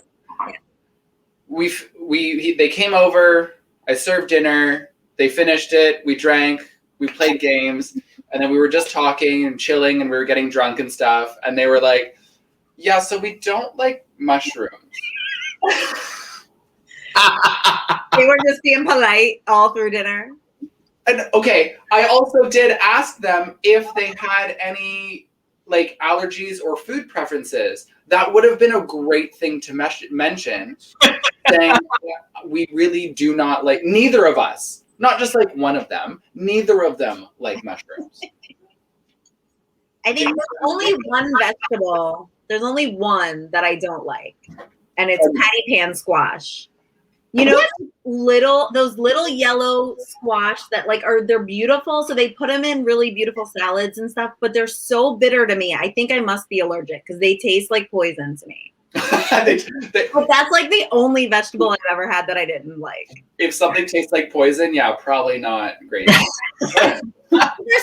They came over. I served dinner. They finished it. We drank. We played games, and then we were just talking and chilling, and we were getting drunk and stuff. And they were like, "Yeah, so we don't like mushrooms." They were just being polite all through dinner. And okay, I also did ask them if they had any like allergies or food preferences. That would have been a great thing to mention. Saying we really do not like, neither of us, not just like one of them, neither of them like mushrooms. I think there's only one vegetable. There's only one that I don't like. and it's patty pan squash. You know, those little yellow squash that like they're beautiful. So they put them in really beautiful salads and stuff, but they're so bitter to me. I think I must be allergic because they taste like poison to me. But that's like the only vegetable I've ever had that I didn't like. If something tastes like poison, yeah, probably not great. They're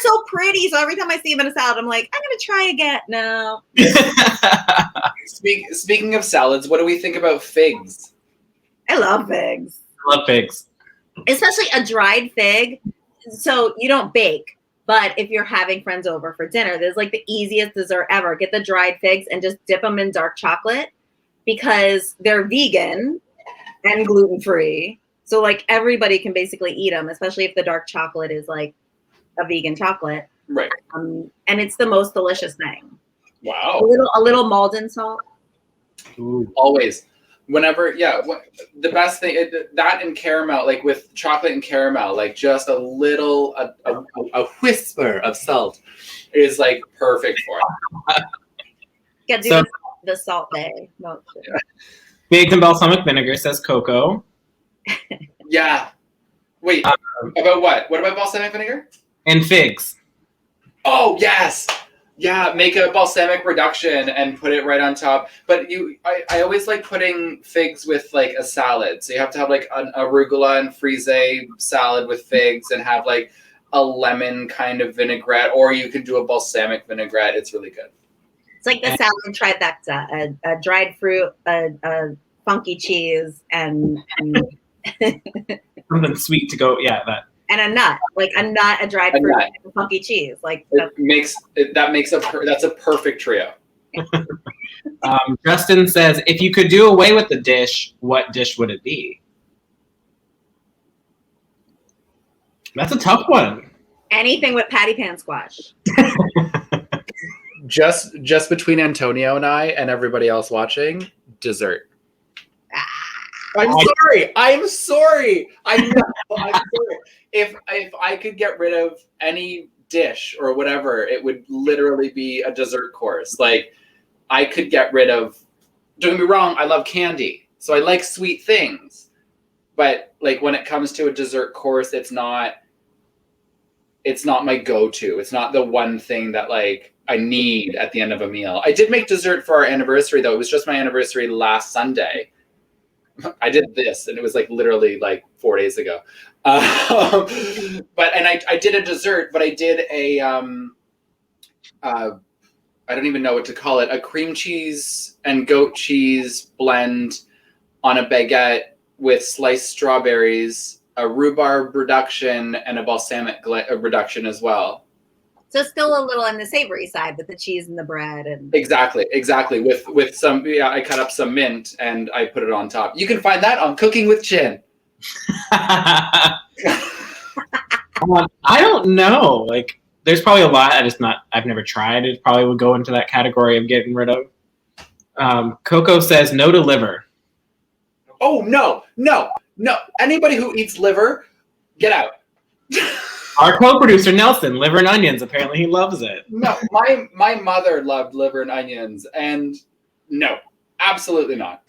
so pretty, so every time I see them in a salad, I'm like, I'm gonna try again. No. Speaking of salads, what do we think about figs? I love figs. I love figs. Especially a dried fig. So you don't bake, but if you're having friends over for dinner, this is like the easiest dessert ever. Get the dried figs and just dip them in dark chocolate because they're vegan and gluten-free. So like everybody can basically eat them, especially if the dark chocolate is like a vegan chocolate. Right. And it's the most delicious thing. Wow. A little Malden salt. Ooh. Always. Whenever, the best thing, that and caramel, like with chocolate and caramel, like just a little, a whisper of salt is like perfect for it. Yeah, do the Salt Bay. No, Figs and balsamic vinegar, says Coco. Yeah. Wait, about what? What about balsamic vinegar? And figs. Oh, yes. Yeah, make a balsamic reduction and put it right on top. But I always like putting figs with like a salad. So you have to have like an arugula and frise salad with figs and have like a lemon kind of vinaigrette, or you can do a balsamic vinaigrette. It's really good. it's like the salad trifecta: a dried fruit, a funky cheese, and Something sweet to go. Yeah, that. and a nut, a dried fruit, and a funky cheese. Like That's a perfect trio. Justin says, if you could do away with the dish, what dish would it be? That's a tough one. anything with patty pan squash. Just between Antonio and I and everybody else watching, dessert. I'm sorry. I'm sorry. If I could get rid of any dish or whatever, it would literally be a dessert course. Like I could get rid of. Don't get me wrong. I love candy, so I like sweet things. But like when it comes to a dessert course, it's not my go-to. It's not the one thing that like I need at the end of a meal. I did make dessert for our anniversary though. It was just my anniversary last Sunday. I did this, and it was like literally like 4 days ago. I did a dessert, but I did a I don't even know what to call it, a cream cheese and goat cheese blend on a baguette with sliced strawberries, a rhubarb reduction, and a balsamic reduction as well. So still a little on the savory side with the cheese and the bread and Exactly. With some, I cut up some mint and I put it on top. You can find that on Cooking with Chin. I don't know. Like, there's probably a lot I've never tried. It probably would go into that category of getting rid of. Coco says no to liver. Oh, no. Anybody who eats liver, get out. Our co-producer Nelson, liver and onions. Apparently, he loves it. No, my mother loved liver and onions, and no, absolutely not.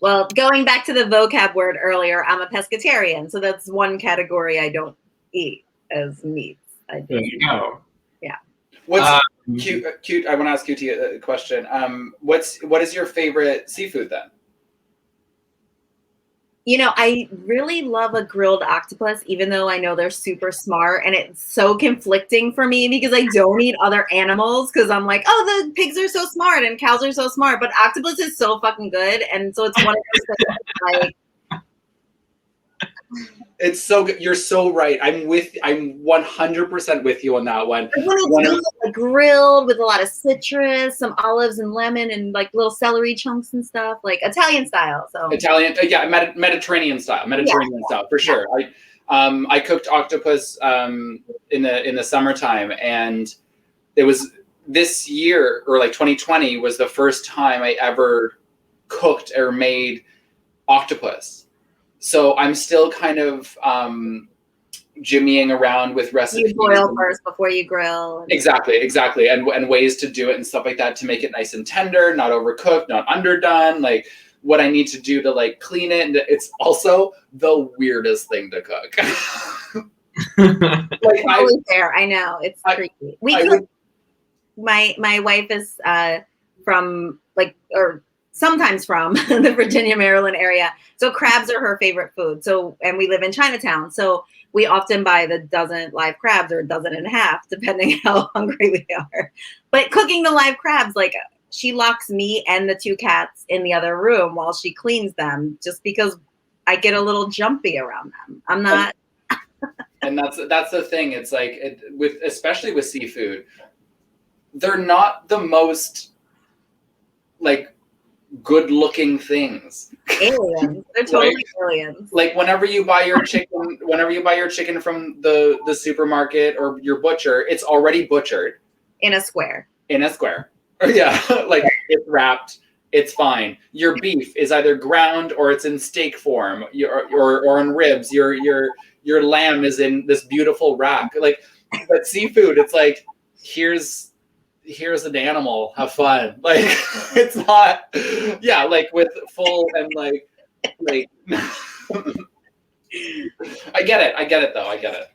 well, going back to the vocab word earlier, I'm a pescatarian, so that's one category I don't eat as meats. There you go. Yeah. What's cute? I want to ask Cutie a question. What is your favorite seafood then? You know, I really love a grilled octopus, even though I know they're super smart, and it's so conflicting for me because I don't eat other animals because I'm like, oh, the pigs are so smart and cows are so smart, but octopus is so fucking good, and so it's one of those things like. It's so good. You're so right. I'm 100% with you on that one. When it's like grilled with a lot of citrus, some olives and lemon, and like little celery chunks and stuff, like Italian style. So Italian, Mediterranean style for sure. I cooked octopus in the summertime, and it was this year or like 2020 was the first time I ever cooked or made octopus. So I'm still kind of jimmying around with recipes. You boil first before you grill. Exactly. And ways to do it and stuff like that to make it nice and tender, not overcooked, not underdone, like what I need to do to like clean it. And it's also the weirdest thing to cook. Like, Totally fair. I know. It's creepy. My wife is from sometimes from the Virginia, Maryland area. So crabs are her favorite food. So, and we live in Chinatown. So we often buy the dozen live crabs or a dozen and a half, depending how hungry we are. But cooking the live crabs, like she locks me and the 2 cats in the other room while she cleans them, just because I get a little jumpy around them. I'm not. And that's the thing. It's like especially with seafood, they're not the most like good looking things. Aliens. They're totally aliens. Like whenever you buy your chicken from the supermarket or your butcher, it's already butchered. In a square. Yeah. Like it's wrapped. It's fine. Your beef is either ground or it's in steak form, or in ribs. Your lamb is in this beautiful rack. Like, but seafood, it's like here's an animal. Have fun. Like it's not. Yeah, like with full and like. I get it though. I get it.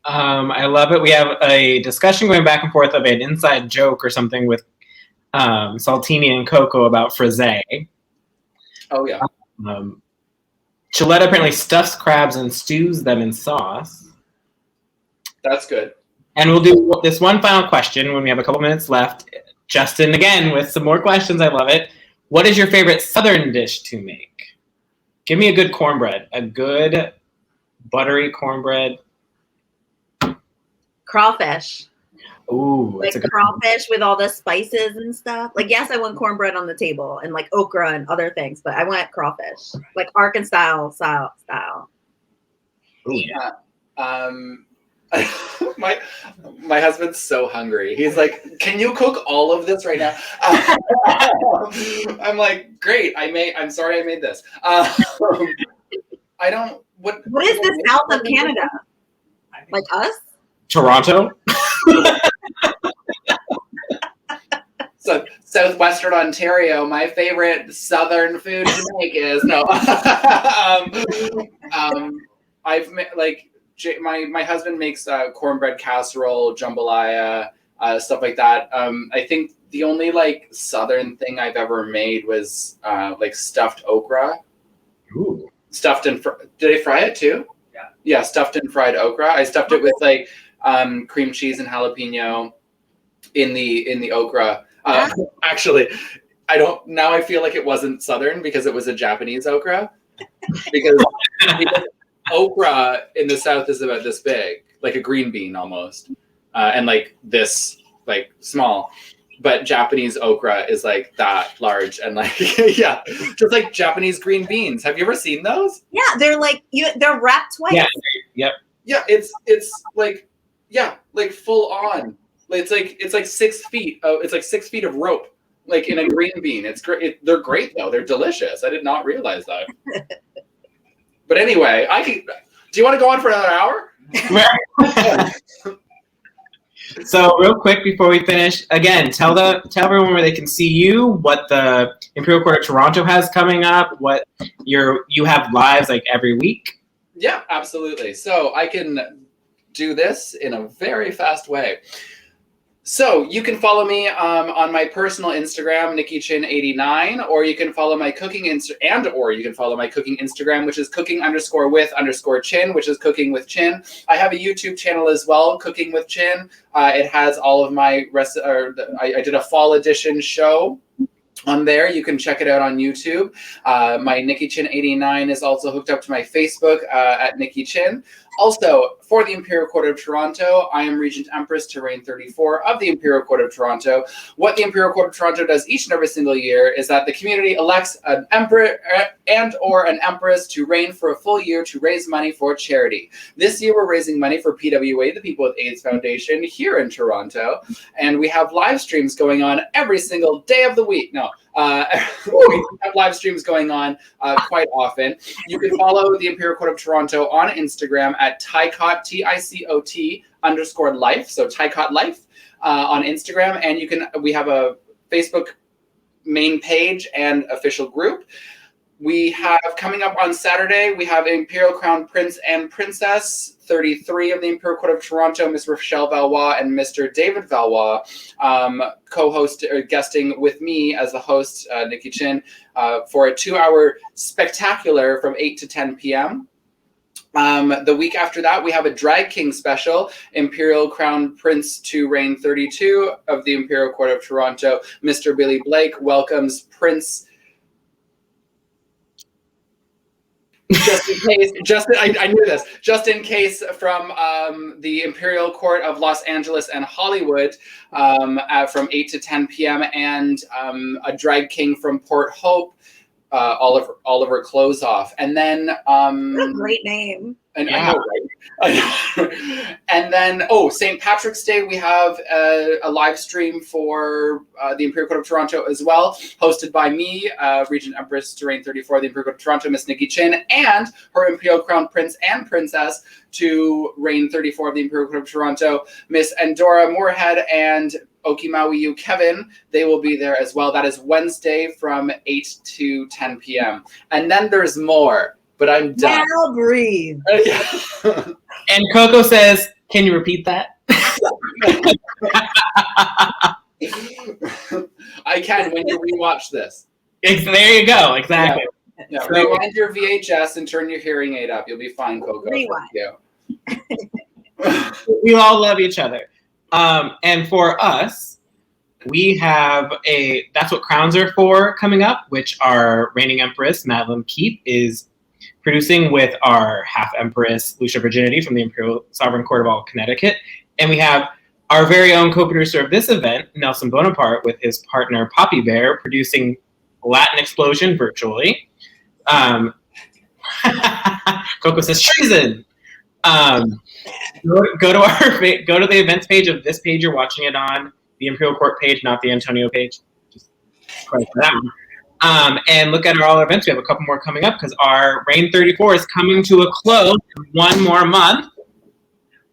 I love it. We have a discussion going back and forth of an inside joke or something with Saltini and Coco about frisee. Oh yeah. Gillette apparently stuffs crabs and stews them in sauce. That's good. And we'll do this one final question when we have a couple minutes left. Justin, again, with some more questions. I love it. What is your favorite Southern dish to make? Give me a good cornbread. A good buttery cornbread. Crawfish. Ooh, like crawfish with all the spices and stuff. Like, yes, I want cornbread on the table and like okra and other things, but I want crawfish, like Arkansas style. Ooh, yeah. My husband's so hungry. He's like, "Can you cook all of this right now?" I'm like, "Great. I'm sorry I made this." I don't. What is the south of Canada? Like us? Toronto. So southwestern Ontario, my favorite southern food to make is I've like my husband makes cornbread casserole, jambalaya, stuff like that. I think the only like southern thing I've ever made was like stuffed okra. Ooh. Stuffed and did I fry it too? Yeah, stuffed and fried okra. I stuffed it with like cream cheese and jalapeno in the okra. Actually, I feel like it wasn't southern because it was a Japanese okra. Because okra in the south is about this big, like a green bean almost, and like this like small. But Japanese okra is like that large and like yeah, just like Japanese green beans. Have you ever seen those? Yeah, they're like they're wrapped twice. Yeah. Yep. Yeah, it's like like full on. It's like 6 feet. It's like 6 feet of rope, like in a green bean. It's great. They're great though. They're delicious. I did not realize that. But anyway, do you want to go on for another hour? So real quick before we finish, again, tell everyone where they can see you, what the Imperial Court of Toronto has coming up, what you have lives like every week. Yeah, absolutely. So I can do this in a very fast way. So you can follow me on my personal Instagram, Nikki Chin 89, or you can follow my cooking Instagram, which is cooking_with_chin, which is cooking with Chin. I have a YouTube channel as well, Cooking with Chin. It has all of my I did a fall edition show on there. You can check it out on YouTube. My Nikki Chin 89 is also hooked up to my Facebook at Nikki Chin. Also, for the Imperial Court of Toronto, I am Regent Empress to reign 34 of the Imperial Court of Toronto. What the Imperial Court of Toronto does each and every single year is that the community elects an emperor and/or an empress to reign for a full year to raise money for charity. This year, we're raising money for PWA, the People with AIDS Foundation, here in Toronto, and we have live streams going on every single day of the week. No, We have live streams going on quite often. You can follow the Imperial Court of Toronto on Instagram at Ticot, TICOT_life. So Ticot Life on Instagram. And we have a Facebook main page and official group. We have coming up on Saturday, we have Imperial Crown Prince and Princess 33 of the Imperial Court of Toronto, Miss Rochelle Valois and Mr. David Valois, co-host or guesting with me as the host, Nikki Chin, for a 2-hour spectacular from 8 to 10 p.m. The week after that, we have a Drag King special, Imperial Crown Prince to Reign 32 of the Imperial Court of Toronto. Mr. Billy Blake welcomes Prince. Just in case, I knew this. Just in case, from the Imperial Court of Los Angeles and Hollywood, from 8 to 10 p.m., and a drag king from Port Hope, Oliver Closeoff, and then what a great name. And yeah. I know, right? And then, St. Patrick's Day, we have a live stream for the Imperial Court of Toronto as well, hosted by me, Regent Empress to Reign 34 of the Imperial Court of Toronto, Miss Nikki Chin, and her Imperial Crown Prince and Princess to Reign 34 of the Imperial Court of Toronto, Miss Endora Moorhead and Okimawiyu Kevin. They will be there as well. That is Wednesday from 8 to 10 p.m. And then there's more. But I'm done. Now breathe. And Coco says, "Can you repeat that?" I can when you rewatch this. There you go. Exactly. Yeah. Rewind your VHS and turn your hearing aid up. You'll be fine, Coco. Rewind. Thank you. We all love each other. And for us, we have That's What Crowns Are For coming up, which our reigning empress, Madeleine Keep, is producing with our half-empress, Lucia Virginity, from the Imperial Sovereign Court of all Connecticut. And we have our very own co-producer of this event, Nelson Bonaparte, with his partner, Poppy Bear, producing Latin Explosion virtually. Coco says, treason! Go to the events page of this page you're watching it on, the Imperial Court page, not the Antonio page. Just for that one. And look at all our events. We have a couple more coming up because our Reign 34 is coming to a close in one more month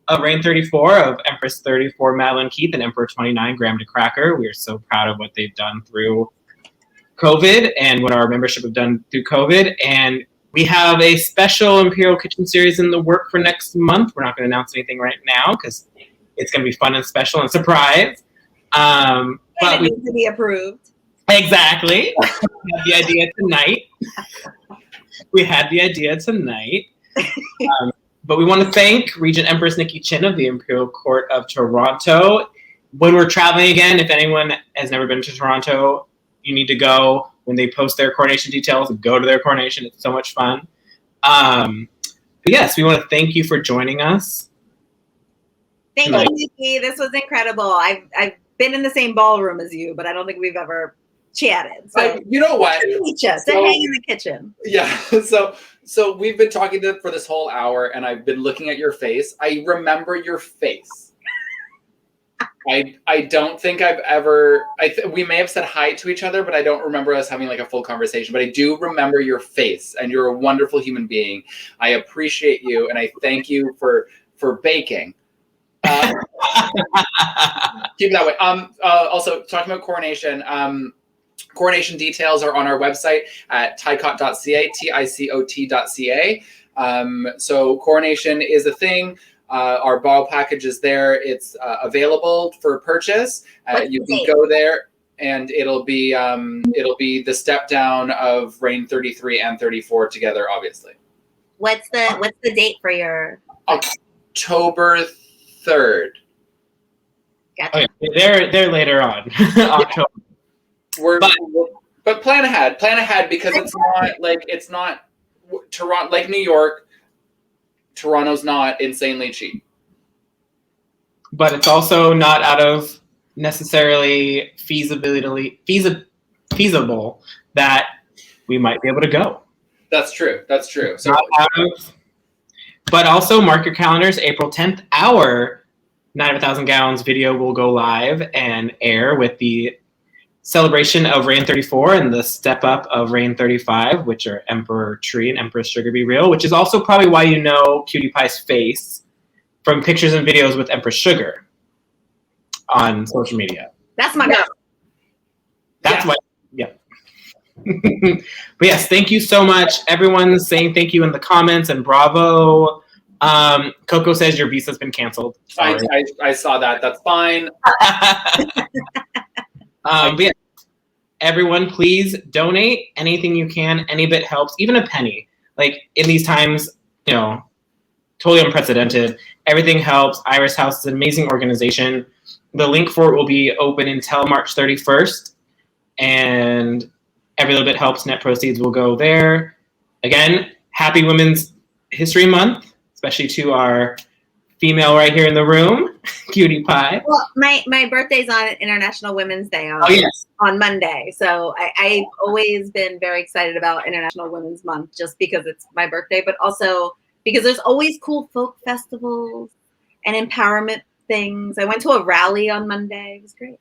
of Reign 34 of Empress 34 Madeleine Keith and Emperor 29 Graham DeCracker. We are so proud of what they've done through COVID and what our membership have done through COVID. And we have a special Imperial Kitchen series in the work for next month. We're not going to announce anything right now because it's going to be fun and special and surprise. But it needs to be approved. Exactly. We had the idea tonight. But we want to thank Regent Empress Nikki Chin of the Imperial Court of Toronto. When we're traveling again, if anyone has never been to Toronto, you need to go. When they post their coronation details, go to their coronation. It's so much fun. But yes, we want to thank you for joining us. Thank you, Nikki. This was incredible. I've been in the same ballroom as you, but I don't think we've ever chatted. So you know what? Just hang in the kitchen. Yeah. So we've been talking for this whole hour, and I've been looking at your face. I remember your face. I don't think I've ever. We may have said hi to each other, but I don't remember us having like a full conversation. But I do remember your face, and you're a wonderful human being. I appreciate you, and I thank you for baking. Keep it that way. Also, talking about coronation. Coronation details are on our website at ticot.ca, TICOT.ca. So coronation is a thing. Our ball package is there. It's available for purchase. You can go there, and it'll be the step down of Reign 33 and 34 together, obviously. What's the date for your October 3rd? Gotcha. Okay, they're later on. October. But plan ahead because it's not Toronto, like New York. Toronto's not insanely cheap, but it's also not out of necessarily feasible that we might be able to go. That's true. So, but also mark your calendars. April 10th, our Night of 1,000 Gallons video will go live and air with the celebration of Reign 34 and the step up of Reign 35, which are Emperor Tree and Empress Sugar Be Real, which is also probably why you know Cutie Pie's face from pictures and videos with Empress Sugar on social media. That's my girl. That's why, yeah. But yes, thank you so much. Everyone's saying thank you in the comments and bravo. Coco says your visa's been canceled. I saw that. That's fine. But yeah, everyone, please donate anything you can. Any bit helps, even a penny. Like in these times, you know, totally unprecedented. Everything helps. Iris House is an amazing organization. The link for it will be open until March 31st. And every little bit helps. Net proceeds will go there. Again, happy Women's History Month, especially to our female right here in the room, Cutie Pie. Well, my birthday's on International Women's Day on Monday. So I've always been very excited about International Women's Month just because it's my birthday, but also because there's always cool folk festivals and empowerment things. I went to a rally on Monday. It was great.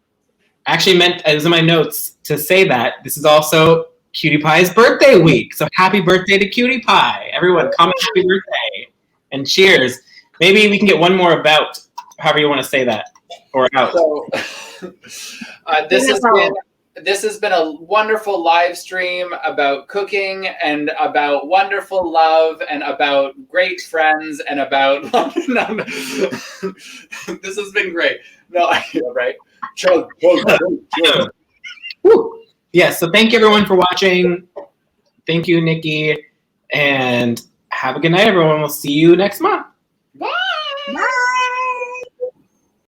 I actually meant, it was in my notes to say that this is also Cutie Pie's birthday week. So happy birthday to Cutie Pie. Everyone, comment happy birthday and cheers. Maybe we can get one more about, however you want to say that, or out. So, this has been a wonderful live stream about cooking and about wonderful love and about great friends and about this has been great. No, right? Chug. Yes, so thank you everyone for watching. Thank you, Nikki, and have a good night, everyone. We'll see you next month.